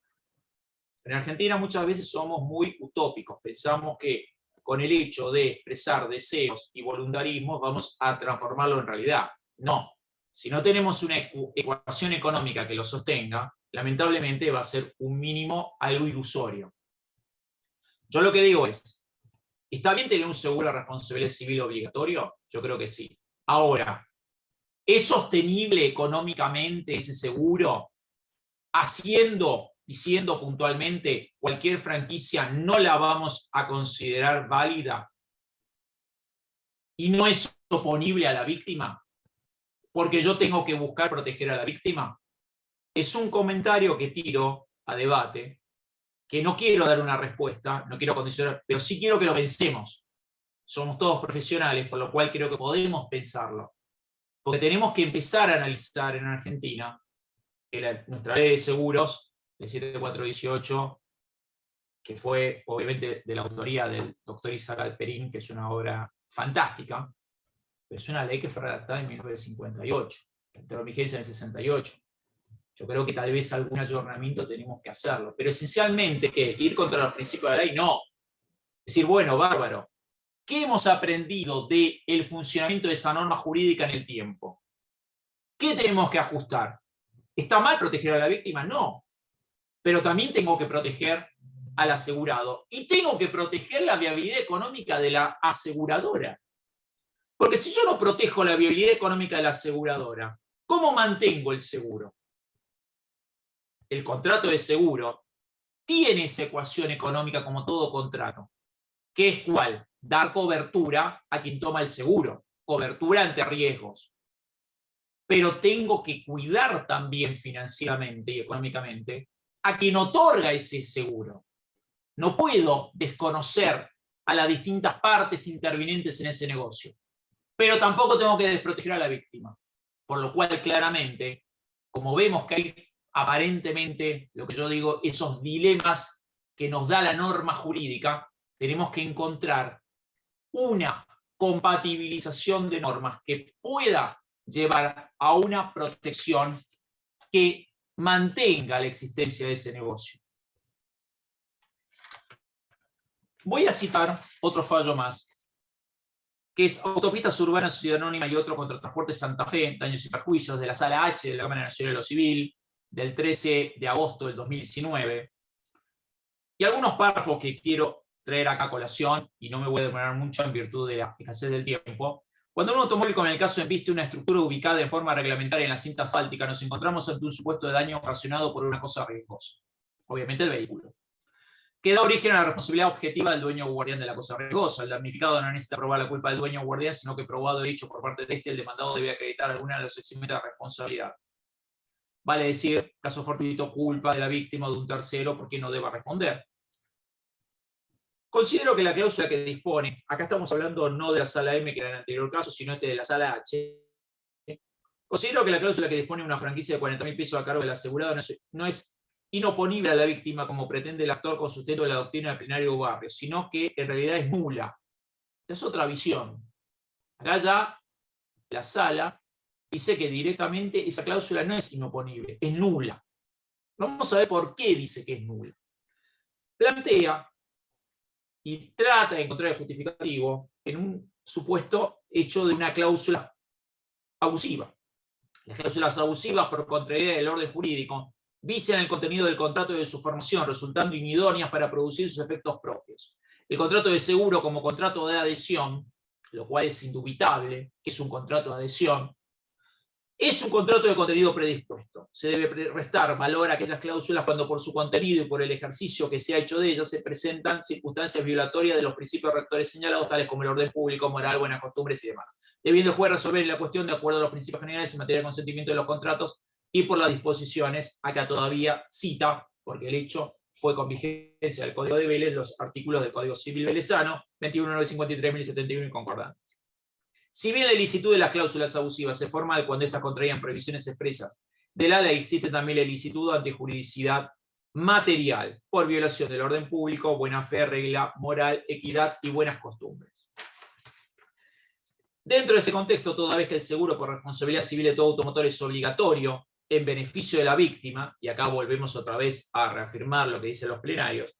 En Argentina muchas veces somos muy utópicos, pensamos que con el hecho de expresar deseos y voluntarismos vamos a transformarlo en realidad. No, si no tenemos una ecuación económica que lo sostenga, lamentablemente va a ser un mínimo algo ilusorio. Yo lo que digo es, ¿está bien tener un seguro de responsabilidad civil obligatorio? Yo creo que sí. Ahora, ¿es sostenible económicamente ese seguro? Diciendo puntualmente, cualquier franquicia no la vamos a considerar válida y no es oponible a la víctima, porque yo tengo que buscar proteger a la víctima. Es un comentario que tiro a debate, que no quiero dar una respuesta, no quiero condicionar, pero sí quiero que lo pensemos. Somos todos profesionales, por lo cual creo que podemos pensarlo. Porque tenemos que empezar a analizar en Argentina que nuestra ley de seguros, el 7418, que fue obviamente de la autoría del doctor Isaac Alperín, que es una obra fantástica, pero es una ley que fue redactada en 1958, que entró en vigencia en el 68. Yo creo que tal vez algún ayornamiento tenemos que hacerlo, pero esencialmente, ¿qué? ¿Ir contra los principios de la ley? No. Decir, bueno, bárbaro, ¿qué hemos aprendido del funcionamiento de esa norma jurídica en el tiempo? ¿Qué tenemos que ajustar? ¿Está mal proteger a la víctima? No. Pero también tengo que proteger al asegurado. Y tengo que proteger la viabilidad económica de la aseguradora. Porque si yo no protejo la viabilidad económica de la aseguradora, ¿cómo mantengo el seguro? El contrato de seguro tiene esa ecuación económica como todo contrato. ¿Qué es cuál? Dar cobertura a quien toma el seguro. Cobertura ante riesgos. Pero tengo que cuidar también financieramente y económicamente a quien otorga ese seguro. No puedo desconocer a las distintas partes intervinientes en ese negocio, pero tampoco tengo que desproteger a la víctima. Por lo cual, claramente, como vemos que hay aparentemente, lo que yo digo, esos dilemas que nos da la norma jurídica, tenemos que encontrar una compatibilización de normas que pueda llevar a una protección que mantenga la existencia de ese negocio. Voy a citar otro fallo más, que es Autopistas Urbanas Sociedad Anónima y otro contra Transporte Santa Fe, daños y perjuicios, de la Sala H de la Cámara Nacional de lo Civil, del 13 de agosto del 2019. Y algunos párrafos que quiero traer acá a colación, y no me voy a demorar mucho en virtud de la escasez del tiempo. Cuando un automóvil, como en el caso embiste una estructura ubicada en forma reglamentaria en la cinta asfáltica, nos encontramos ante un supuesto de daño ocasionado por una cosa riesgosa, obviamente el vehículo, que da origen a la responsabilidad objetiva del dueño o guardián de la cosa riesgosa. El damnificado no necesita probar la culpa del dueño o guardián, sino que probado de hecho por parte de este, el demandado debe acreditar alguna de los eximientes de responsabilidad. Vale decir, caso fortuito, culpa de la víctima o de un tercero por quien no deba responder. Considero que la cláusula que dispone, acá estamos hablando no de la sala M, que era el anterior caso, sino de la sala H. Considero que la cláusula que dispone una franquicia de 40.000 pesos a cargo del asegurado no es inoponible a la víctima como pretende el actor con sustento de la doctrina del plenario Barrio, sino que en realidad es nula. Es otra visión. Acá ya la sala dice que directamente esa cláusula no es inoponible, es nula. Vamos a ver por qué dice que es nula. Plantea y trata de encontrar el justificativo en un supuesto hecho de una cláusula abusiva. Las cláusulas abusivas, por contrariedad del orden jurídico, vician el contenido del contrato y de su formación, resultando inidóneas para producir sus efectos propios. El contrato de seguro como contrato de adhesión, lo cual es indubitable que es un contrato de adhesión, Es un contrato de contenido predispuesto. Se debe restar valor a aquellas cláusulas cuando por su contenido y por el ejercicio que se ha hecho de ellas se presentan circunstancias violatorias de los principios rectores señalados, tales como el orden público, moral, buenas costumbres y demás. Debiendo el juez resolver la cuestión de acuerdo a los principios generales en materia de consentimiento de los contratos y por las disposiciones, acá todavía cita, porque el hecho fue con vigencia del Código de Vélez, los artículos del Código Civil velezano, 21.953, 1071 y concordantes. Si bien la ilicitud de las cláusulas abusivas se forma cuando éstas contraían previsiones expresas de la ley, existe también la ilicitud ante juridicidad material, por violación del orden público, buena fe, regla, moral, equidad y buenas costumbres. Dentro de ese contexto, toda vez que el seguro por responsabilidad civil de todo automotor es obligatorio en beneficio de la víctima, y acá volvemos otra vez a reafirmar lo que dicen los plenarios,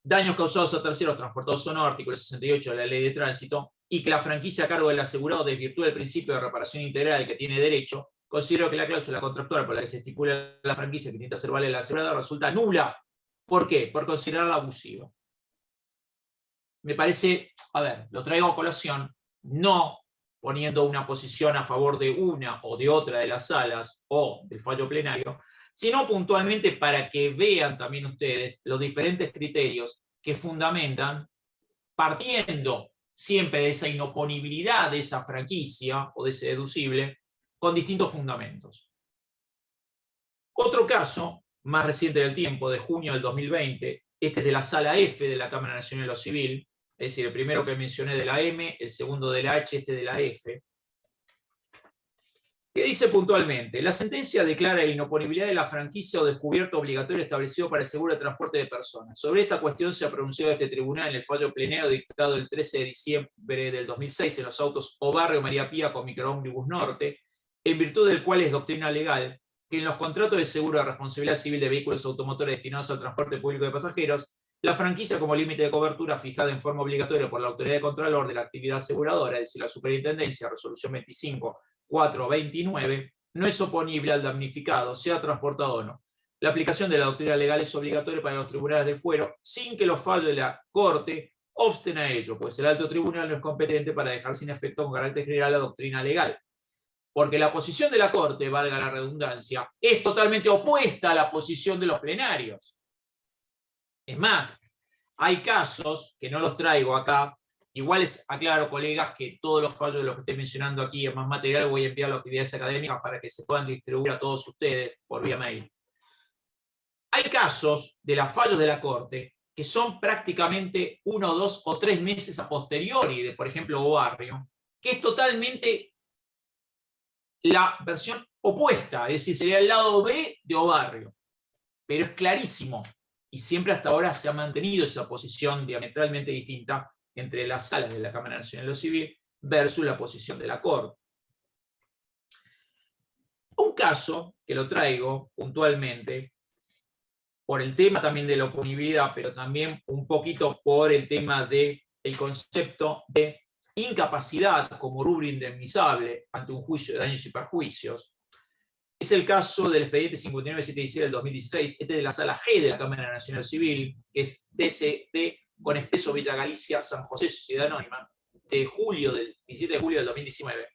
daños causados a terceros transportados o no, artículo 68 de la Ley de Tránsito, y que la franquicia a cargo del asegurado desvirtúa el principio de reparación integral al que tiene derecho, considero que la cláusula contractual por la que se estipula la franquicia que intenta hacer valer el asegurado resulta nula. ¿Por qué? Por considerarla abusiva. Me parece, a ver, lo traigo a colación, no poniendo una posición a favor de una o de otra de las salas o del fallo plenario, sino puntualmente para que vean también ustedes los diferentes criterios que fundamentan, partiendo siempre de esa inoponibilidad de esa franquicia o de ese deducible, con distintos fundamentos. Otro caso, más reciente del tiempo, de junio del 2020, este es de la Sala F de la Cámara Nacional de lo Civil, es decir, el primero que mencioné de la M, el segundo de la H, este de la F, que dice puntualmente: la sentencia declara la inoponibilidad de la franquicia o descubierto obligatorio establecido para el seguro de transporte de personas. Sobre esta cuestión se ha pronunciado este tribunal en el fallo plenario dictado el 13 de diciembre del 2006 en los autos Obarrio María Pía con Microómnibus Norte, en virtud del cual es doctrina legal que en los contratos de seguro de responsabilidad civil de vehículos automotores destinados al transporte público de pasajeros, la franquicia como límite de cobertura fijada en forma obligatoria por la autoridad de contralor de la actividad aseguradora, es decir, la superintendencia, resolución 25.429, no es oponible al damnificado, sea transportado o no. La aplicación de la doctrina legal es obligatoria para los tribunales del fuero, sin que los fallos de la Corte obsten a ello, pues el alto tribunal no es competente para dejar sin efecto con carácter general la doctrina legal. Porque la posición de la Corte, valga la redundancia, es totalmente opuesta a la posición de los plenarios. Es más, hay casos, que no los traigo acá, igual les aclaro, colegas, que todos los fallos de los que estoy mencionando aquí en más material voy a enviar a las actividades académicas para que se puedan distribuir a todos ustedes por vía mail. Hay casos de los fallos de la Corte que son prácticamente 1, 2 o 3 meses a posteriori de, por ejemplo, Obarrio, que es totalmente la versión opuesta, es decir, sería el lado B de Obarrio. Pero es clarísimo, y siempre hasta ahora se ha mantenido esa posición diametralmente distinta entre las salas de la Cámara Nacional de lo Civil versus la posición de la Corte. Un caso que lo traigo puntualmente, por el tema también de la oponibilidad, pero también un poquito por el tema del concepto de incapacidad como rubro indemnizable ante un juicio de daños y perjuicios, es el caso del expediente 59.717 del 2016, este de la Sala G de la Cámara Nacional Civil, que es DCT con expreso Villa Galicia, San José, Sociedad Anónima, de julio, del 17 de julio del 2019.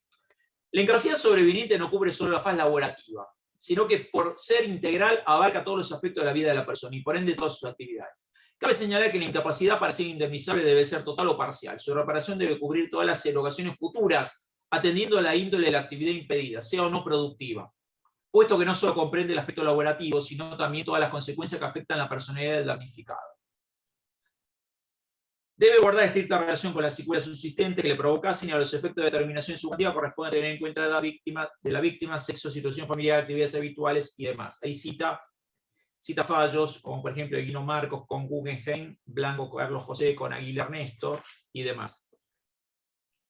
La incapacidad sobreviniente no cubre solo la faz laborativa, sino que por ser integral abarca todos los aspectos de la vida de la persona y por ende todas sus actividades. Cabe señalar que la incapacidad para ser indemnizable debe ser total o parcial. Su reparación debe cubrir todas las erogaciones futuras, atendiendo a la índole de la actividad impedida, sea o no productiva, puesto que no solo comprende el aspecto laborativo, sino también todas las consecuencias que afectan a la personalidad del damnificado. Debe guardar estricta relación con la secuela subsistente que le provocasen y a los efectos de determinación subjetiva corresponde tener en cuenta de la víctima, sexo, situación familiar, actividades habituales y demás. Ahí cita fallos, como por ejemplo de Guino Marcos con Guggenheim, Blanco Carlos José con Aguilar Néstor y demás.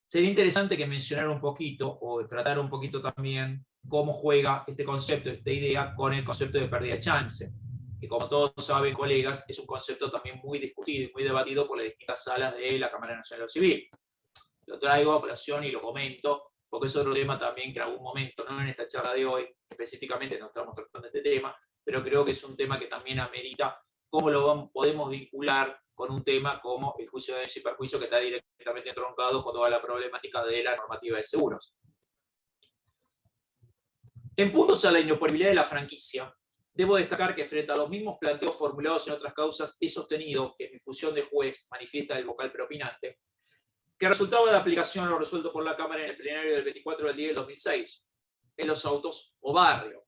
Sería interesante que mencionara un poquito, o tratara un poquito también, cómo juega este concepto, esta idea, con el concepto de pérdida de chance, que como todos saben, colegas, es un concepto también muy discutido y muy debatido por las distintas salas de la Cámara Nacional de lo Civil. Lo traigo a colación y lo comento, porque es otro tema también que en algún momento, no en esta charla de hoy, específicamente no estamos tratando este tema, pero creo que es un tema que también amerita cómo lo podemos vincular con un tema como el juicio de daños y perjuicios, que está directamente entroncado con toda la problemática de la normativa de seguros. En puntos a la inoponibilidad de la franquicia, debo destacar que frente a los mismos planteos formulados en otras causas, he sostenido que mi función de juez manifiesta el vocal preopinante, que resultaba de aplicación a lo resuelto por la Cámara en el plenario del 24 del 10 del 2006, en los autos o barrio,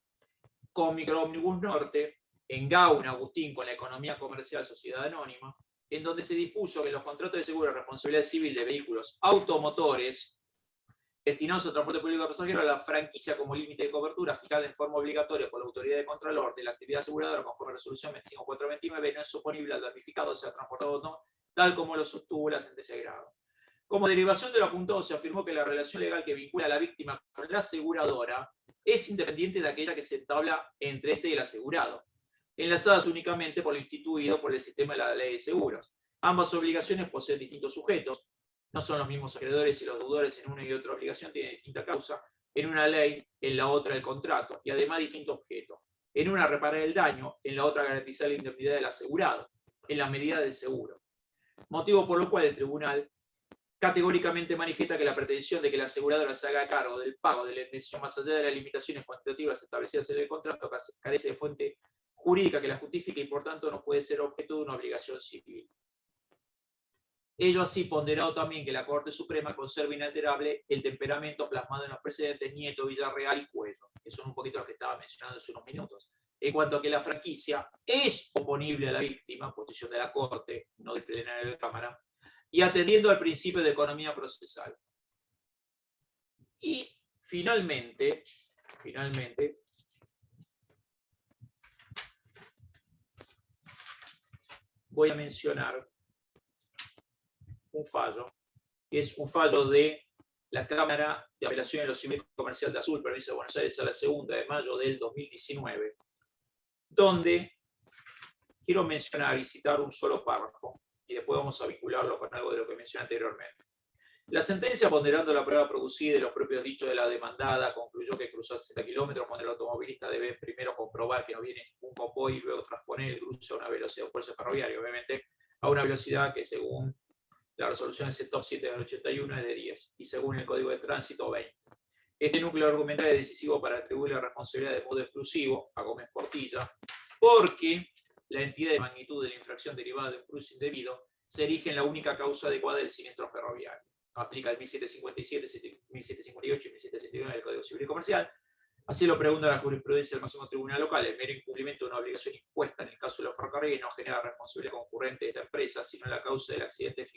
con Microomnibus Norte, en Gauna, Agustín, con la economía comercial Sociedad Anónima, en donde se dispuso que en los contratos de seguro de responsabilidad civil de vehículos automotores destinados a transporte público de pasajeros, la franquicia como límite de cobertura fijada en forma obligatoria por la autoridad de contralor de la actividad aseguradora conforme a la resolución 25429 no es oponible al damnificado sea transportado o no, tal como lo sostuvo la sentencia de grado. Como derivación de lo apuntado, se afirmó que la relación legal que vincula a la víctima con la aseguradora es independiente de aquella que se entabla entre este y el asegurado, enlazadas únicamente por lo instituido por el sistema de la ley de seguros. Ambas obligaciones poseen distintos sujetos, no son los mismos acreedores y los deudores en una y otra obligación tienen distinta causa, en una ley, en la otra el contrato, y además distinto objeto. En una reparar el daño, en la otra garantizar la indemnidad del asegurado, en la medida del seguro. Motivo por lo cual el tribunal categóricamente manifiesta que la pretensión de que la aseguradora se haga cargo del pago de la indemnización más allá de las limitaciones cuantitativas establecidas en el contrato carece de fuente jurídica que la justifique y por tanto no puede ser objeto de una obligación civil. Ello así ponderado también que la Corte Suprema conserva inalterable el temperamento plasmado en los precedentes Nieto, Villarreal y Cuello, que son un poquito los que estaba mencionando hace unos minutos. En cuanto a que la franquicia es oponible a la víctima, posición de la Corte, no del plenario de la Cámara, y atendiendo al principio de economía procesal. Y finalmente, voy a mencionar un fallo, que es un fallo de la Cámara de Apelación de lo Civil Comercial de Azul, provincia de Buenos Aires, a la 2 de mayo del 2019, donde quiero mencionar y citar un solo párrafo, y después vamos a vincularlo con algo de lo que mencioné anteriormente. La sentencia, ponderando la prueba producida y los propios dichos de la demandada, concluyó que cruzar 60 kilómetros cuando el automovilista debe primero comprobar que no viene ningún convoy y luego transponer el cruce a una velocidad, por eso ferroviario, obviamente, a una velocidad que según la resolución CETOP 7 del 81 es de 10 y según el Código de Tránsito 20. Este núcleo argumental es decisivo para atribuir la responsabilidad de modo exclusivo a Gómez Portilla, porque la entidad de magnitud de la infracción derivada de un cruce indebido se erige en la única causa adecuada del siniestro ferroviario. Aplica el 1757, 1758 y 1769 del Código Civil y Comercial. Así lo pregunta la jurisprudencia del máximo tribunal local. El mero incumplimiento de una obligación impuesta en el caso de los ferrocarriles no genera responsabilidad concurrente de esta empresa, sino la causa del accidente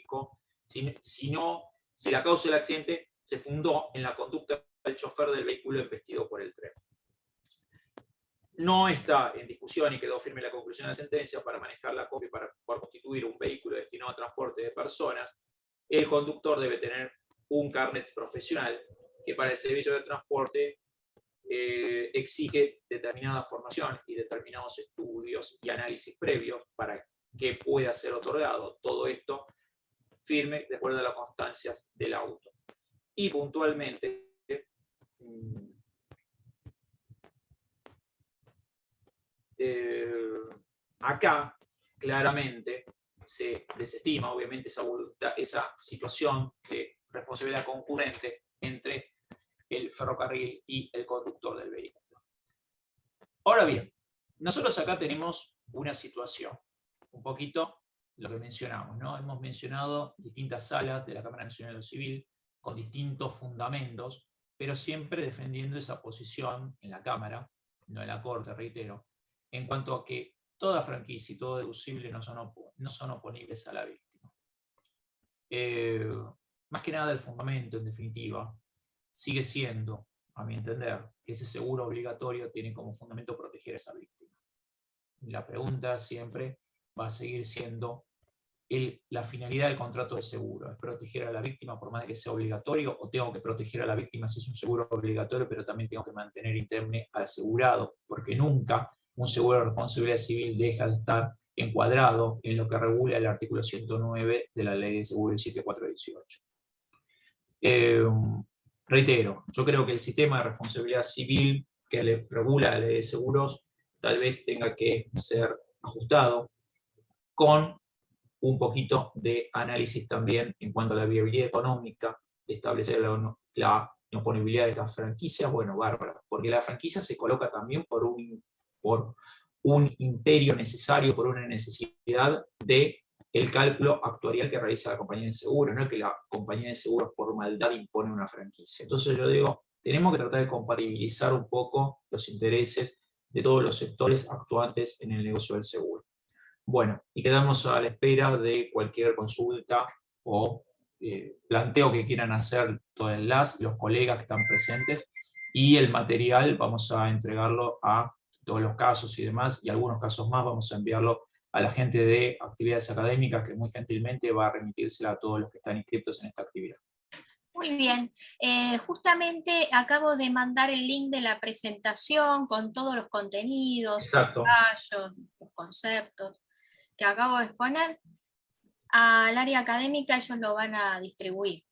si la causa del accidente se fundó en la conducta del chofer del vehículo embestido por el tren. No está en discusión y quedó firme la conclusión de la sentencia para manejar la copia y para poder constituir un vehículo destinado a transporte de personas. El conductor debe tener un carnet profesional que para el servicio de transporte exige determinada formación y determinados estudios y análisis previos para que pueda ser otorgado. Todo esto firme de acuerdo a las constancias del auto. Y puntualmente, acá claramente se desestima obviamente esa situación de responsabilidad concurrente entre el ferrocarril y el conductor del vehículo. Ahora bien, nosotros acá tenemos una situación, un poquito lo que mencionamos, ¿no? Hemos mencionado distintas salas de la Cámara Nacional de lo Civil con distintos fundamentos, pero siempre defendiendo esa posición en la Cámara, no en la Corte, reitero, en cuanto a que toda franquicia y todo deducible no son oponibles a la víctima. Más que nada el fundamento, en definitiva, sigue siendo, a mi entender, que ese seguro obligatorio tiene como fundamento proteger a esa víctima. La pregunta siempre va a seguir siendo la finalidad del contrato de seguro. ¿Es proteger a la víctima por más de que sea obligatorio o tengo que proteger a la víctima si es un seguro obligatorio, pero también tengo que mantener indemne al asegurado? Porque nunca un seguro de responsabilidad civil deja de estar encuadrado en lo que regula el artículo 109 de la Ley de Seguro 7418. Reitero, yo creo que el sistema de responsabilidad civil que le regula la Ley de Seguros tal vez tenga que ser ajustado con un poquito de análisis también en cuanto a la viabilidad económica de establecer la disponibilidad de las franquicias, bueno, bárbaro, porque la franquicia se coloca también por un imperio necesario, por una necesidad de el cálculo actuarial que realiza la compañía de seguros, no es que la compañía de seguros por maldad impone una franquicia. Entonces yo digo, tenemos que tratar de compatibilizar un poco los intereses de todos los sectores actuantes en el negocio del seguro. Bueno, y quedamos a la espera de cualquier consulta o planteo que quieran hacer todas los colegas que están presentes, y el material vamos a entregarlo a todos los casos y demás, y algunos casos más vamos a enviarlo a la gente de actividades académicas, que muy gentilmente va a remitírsela a todos los que están inscritos en esta actividad. Muy bien, justamente acabo de mandar el link de la presentación con todos los contenidos, Exacto. los conceptos que acabo de exponer al área académica. Ellos lo van a distribuir.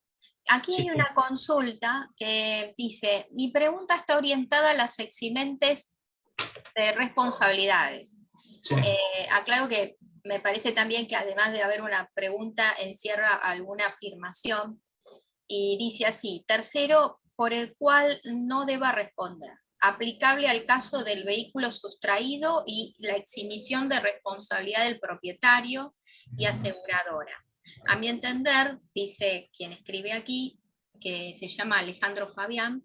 Aquí Sí, hay una consulta que dice: mi pregunta está orientada a las eximentes de responsabilidades. sí. Aclaro que me parece también que además de haber una pregunta, encierra alguna afirmación, y dice así: tercero, por el cual no deba responder, aplicable al caso del vehículo sustraído y la exhibición de responsabilidad del propietario y aseguradora. A mi entender, dice quien escribe aquí, que se llama Alejandro Fabián,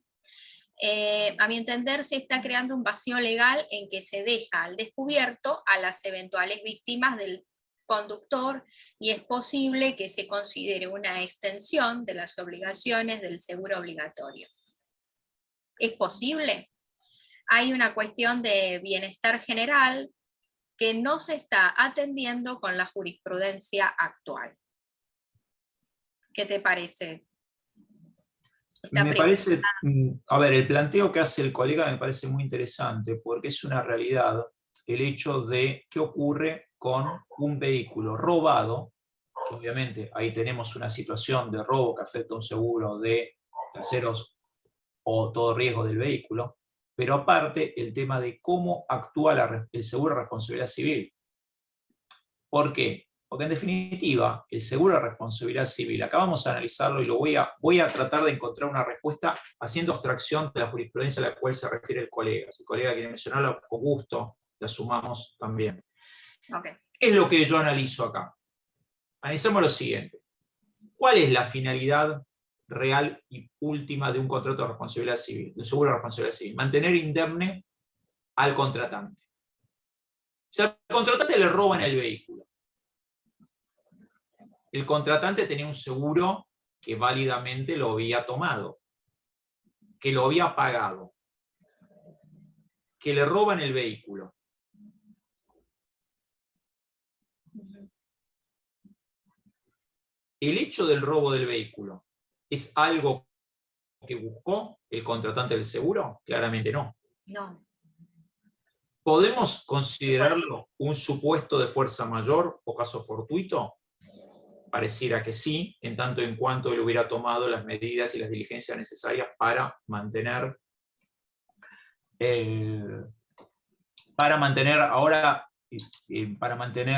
a mi entender se está creando un vacío legal en que se deja al descubierto a las eventuales víctimas del conductor, y es posible que se considere una extensión de las obligaciones del seguro obligatorio. ¿Es posible? Hay una cuestión de bienestar general que no se está atendiendo con la jurisprudencia actual. ¿Qué te parece? Me parece, a ver, el planteo que hace el colega me parece muy interesante, porque es una realidad el hecho de qué ocurre con un vehículo robado, que obviamente ahí tenemos una situación de robo que afecta a un seguro de terceros o todo riesgo del vehículo, pero aparte el tema de cómo actúa el seguro de responsabilidad civil. ¿Por qué? Porque en definitiva, el seguro de responsabilidad civil, acá vamos a analizarlo y voy a tratar de encontrar una respuesta haciendo abstracción de la jurisprudencia a la cual se refiere el colega. Si el colega quiere mencionarlo, con gusto, la sumamos también. Okay. ¿Qué es lo que yo analizo acá? Analicemos lo siguiente. ¿Cuál es la finalidad real y última de un contrato de responsabilidad civil, de seguro de responsabilidad civil? Mantener indemne al contratante. Si al contratante le roban el vehículo, el contratante tenía un seguro que válidamente lo había tomado, que lo había pagado, que le roban el vehículo. ¿El hecho del robo del vehículo es algo que buscó el contratante del seguro? Claramente no. No. ¿Podemos considerarlo un supuesto de fuerza mayor o caso fortuito? Pareciera que sí, en tanto en cuanto él hubiera tomado las medidas y las diligencias necesarias para mantener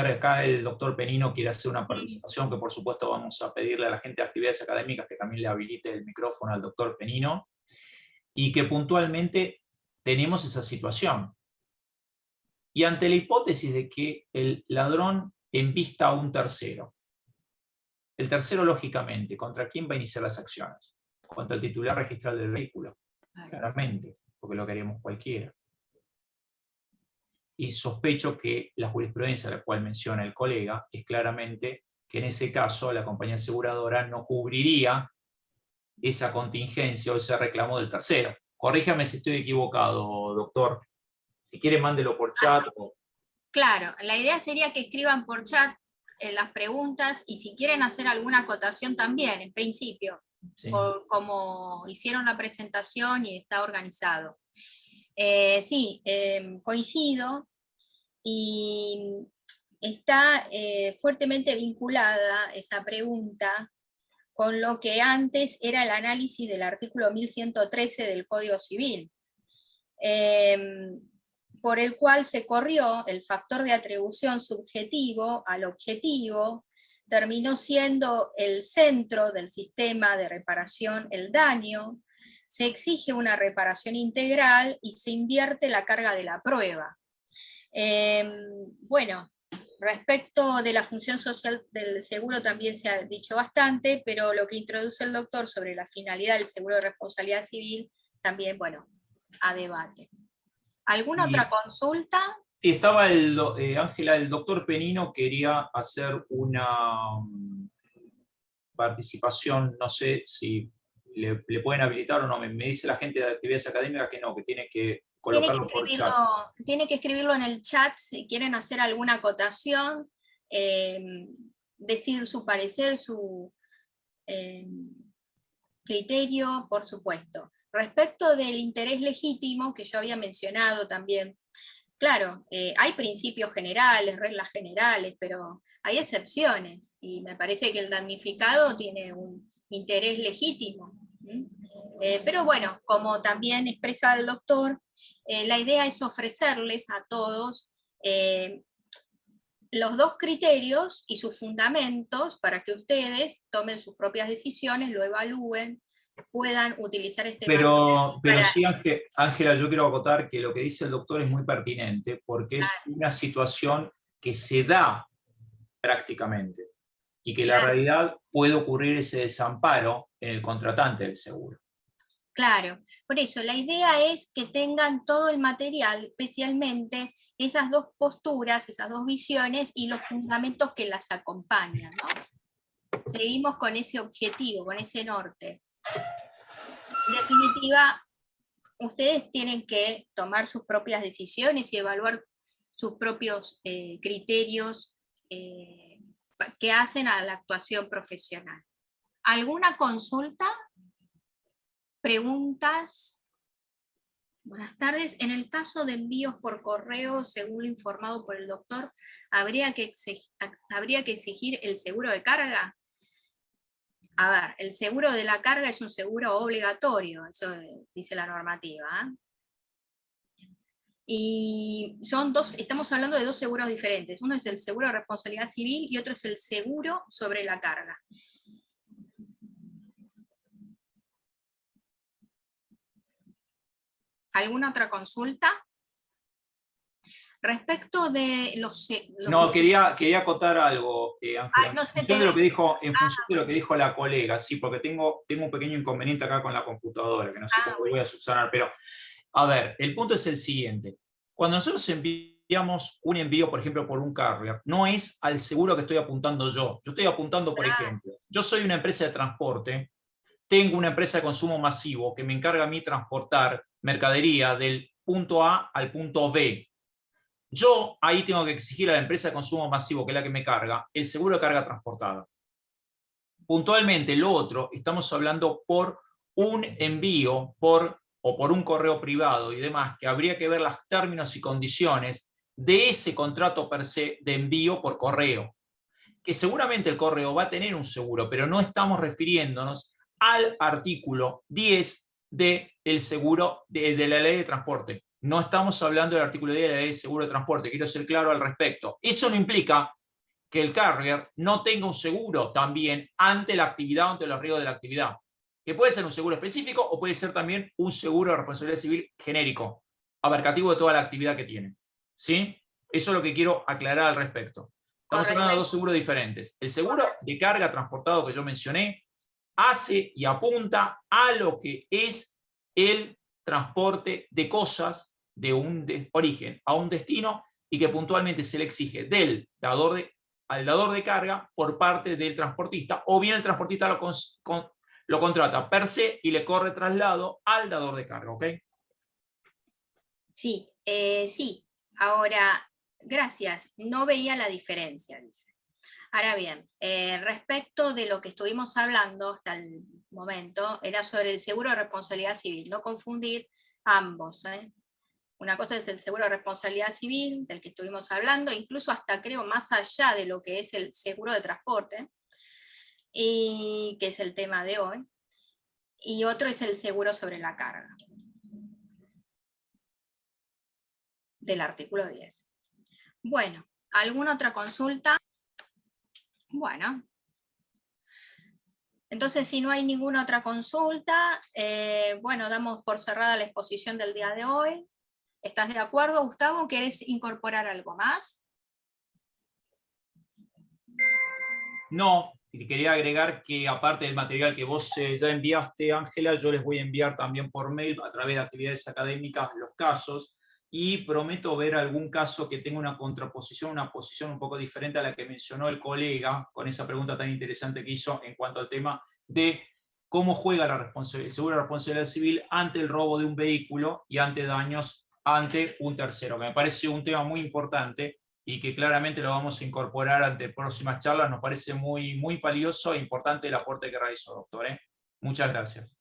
acá el doctor Penino quiere hacer una participación que por supuesto vamos a pedirle a la gente de actividades académicas que también le habilite el micrófono al doctor Penino, y que puntualmente tenemos esa situación. Y ante la hipótesis de que el ladrón embista a un tercero, el tercero lógicamente, ¿contra quién va a iniciar las acciones? Contra el titular registral del vehículo, claramente, porque lo queríamos cualquiera. Y sospecho que la jurisprudencia a la cual menciona el colega es claramente que en ese caso la compañía aseguradora no cubriría esa contingencia o ese reclamo del tercero. Corríjame si estoy equivocado, doctor. Si quiere, mándelo por chat. Claro, la idea sería que escriban por chat las preguntas, y si quieren hacer alguna acotación también, en principio, Sí. como hicieron la presentación y está organizado. Sí, coincido, y está fuertemente vinculada esa pregunta con lo que antes era el análisis del artículo 1113 del Código Civil, por el cual se corrió el factor de atribución subjetivo al objetivo, terminó siendo el centro del sistema de reparación el daño, se exige una reparación integral y se invierte la carga de la prueba. Bueno, respecto de la función social del seguro también se ha dicho bastante, pero lo que introduce el doctor sobre la finalidad del seguro de responsabilidad civil también, bueno, a debate. ¿Alguna otra consulta? Sí, estaba Ángela, el doctor Penino quería hacer una participación, no sé si le pueden habilitar o no, me dice la gente de actividades académicas que no, que tiene que colocarlo por chat. Tiene que escribirlo en el chat si quieren hacer alguna acotación, decir su parecer, su criterio, por supuesto. Respecto del interés legítimo, que yo había mencionado también, claro, hay principios generales, reglas generales, pero hay excepciones, y me parece que el damnificado tiene un interés legítimo. Pero bueno, como también expresa el doctor, la idea es ofrecerles a todos los dos criterios y sus fundamentos para que ustedes tomen sus propias decisiones, lo evalúen, puedan utilizar este Pero para... sí, Ángela, yo quiero acotar que lo que dice el doctor es muy pertinente, porque es una situación que se da prácticamente, y que la realidad puede ocurrir ese desamparo en el contratante del seguro. Claro, por eso la idea es que tengan todo el material, especialmente esas dos posturas, esas dos visiones y los fundamentos que las acompañan, ¿no? Seguimos con ese objetivo, con ese norte. En definitiva, ustedes tienen que tomar sus propias decisiones y evaluar sus propios criterios que hacen a la actuación profesional. ¿Alguna consulta? ¿Preguntas? Buenas tardes. En el caso de envíos por correo, según lo informado por el doctor, ¿habría que exigir el seguro de carga? A ver, el seguro de la carga es un seguro obligatorio, eso dice la normativa. Y son estamos hablando de dos seguros diferentes. Uno es el seguro de responsabilidad civil y otro es el seguro sobre la carga. ¿Alguna otra consulta? Respecto de los... No, quería acotar algo, Ángela, no sé, en función de lo que dijo la colega, sí, porque tengo un pequeño inconveniente acá con la computadora, que no sé cómo lo voy a subsanar, pero, a ver, el punto es el siguiente. Cuando nosotros enviamos un envío, por ejemplo, por un carrier, no es al seguro que estoy apuntando yo. Yo estoy apuntando, por ejemplo, yo soy una empresa de transporte, tengo una empresa de consumo masivo que me encarga a mí transportar mercadería del punto A al punto B. Yo ahí tengo que exigir a la empresa de consumo masivo, que es la que me carga, el seguro de carga transportada. Puntualmente, lo otro, estamos hablando por un envío o por un correo privado y demás, que habría que ver los términos y condiciones de ese contrato per se de envío por correo. Que seguramente el correo va a tener un seguro, pero no estamos refiriéndonos al artículo 10 del seguro de la ley de transporte. No estamos hablando del artículo 10 de la ley de seguro de transporte, quiero ser claro al respecto. Eso no implica que el carrier no tenga un seguro también ante la actividad o ante los riesgos de la actividad, que puede ser un seguro específico o puede ser también un seguro de responsabilidad civil genérico, abarcativo de toda la actividad que tiene. ¿Sí? Eso es lo que quiero aclarar al respecto. Estamos hablando de dos seguros diferentes. El seguro de carga transportado que yo mencioné hace y apunta a lo que es el transporte de cosas de un origen a un destino y que puntualmente se le exige al dador de carga por parte del transportista, o bien el transportista lo contrata per se y le corre traslado al dador de carga, ¿ok? Sí, sí. Ahora, gracias. No veía la diferencia, dice. Ahora bien, respecto de lo que estuvimos hablando hasta el momento, era sobre el seguro de responsabilidad civil. No confundir ambos. Una cosa es el seguro de responsabilidad civil, del que estuvimos hablando, incluso hasta creo más allá de lo que es el seguro de transporte, y que es el tema de hoy. Y otro es el seguro sobre la carga, del artículo 10. Bueno, ¿alguna otra consulta? Bueno. Entonces, si no hay ninguna otra consulta, bueno, damos por cerrada la exposición del día de hoy. ¿Estás de acuerdo, Gustavo? ¿Querés incorporar algo más? No, y quería agregar que aparte del material que vos ya enviaste, Ángela, yo les voy a enviar también por mail a través de actividades académicas los casos, y prometo ver algún caso que tenga una contraposición, una posición un poco diferente a la que mencionó el colega, con esa pregunta tan interesante que hizo en cuanto al tema de cómo juega el seguro de responsabilidad civil ante el robo de un vehículo y ante daños ante un tercero, que me parece un tema muy importante y que claramente lo vamos a incorporar ante próximas charlas. Nos parece muy, muy valioso e importante el aporte que realizó, doctor. Muchas gracias.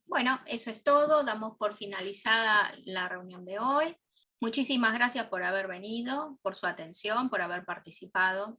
Bueno, eso es todo. Damos por finalizada la reunión de hoy. Muchísimas gracias por haber venido, por su atención, por haber participado.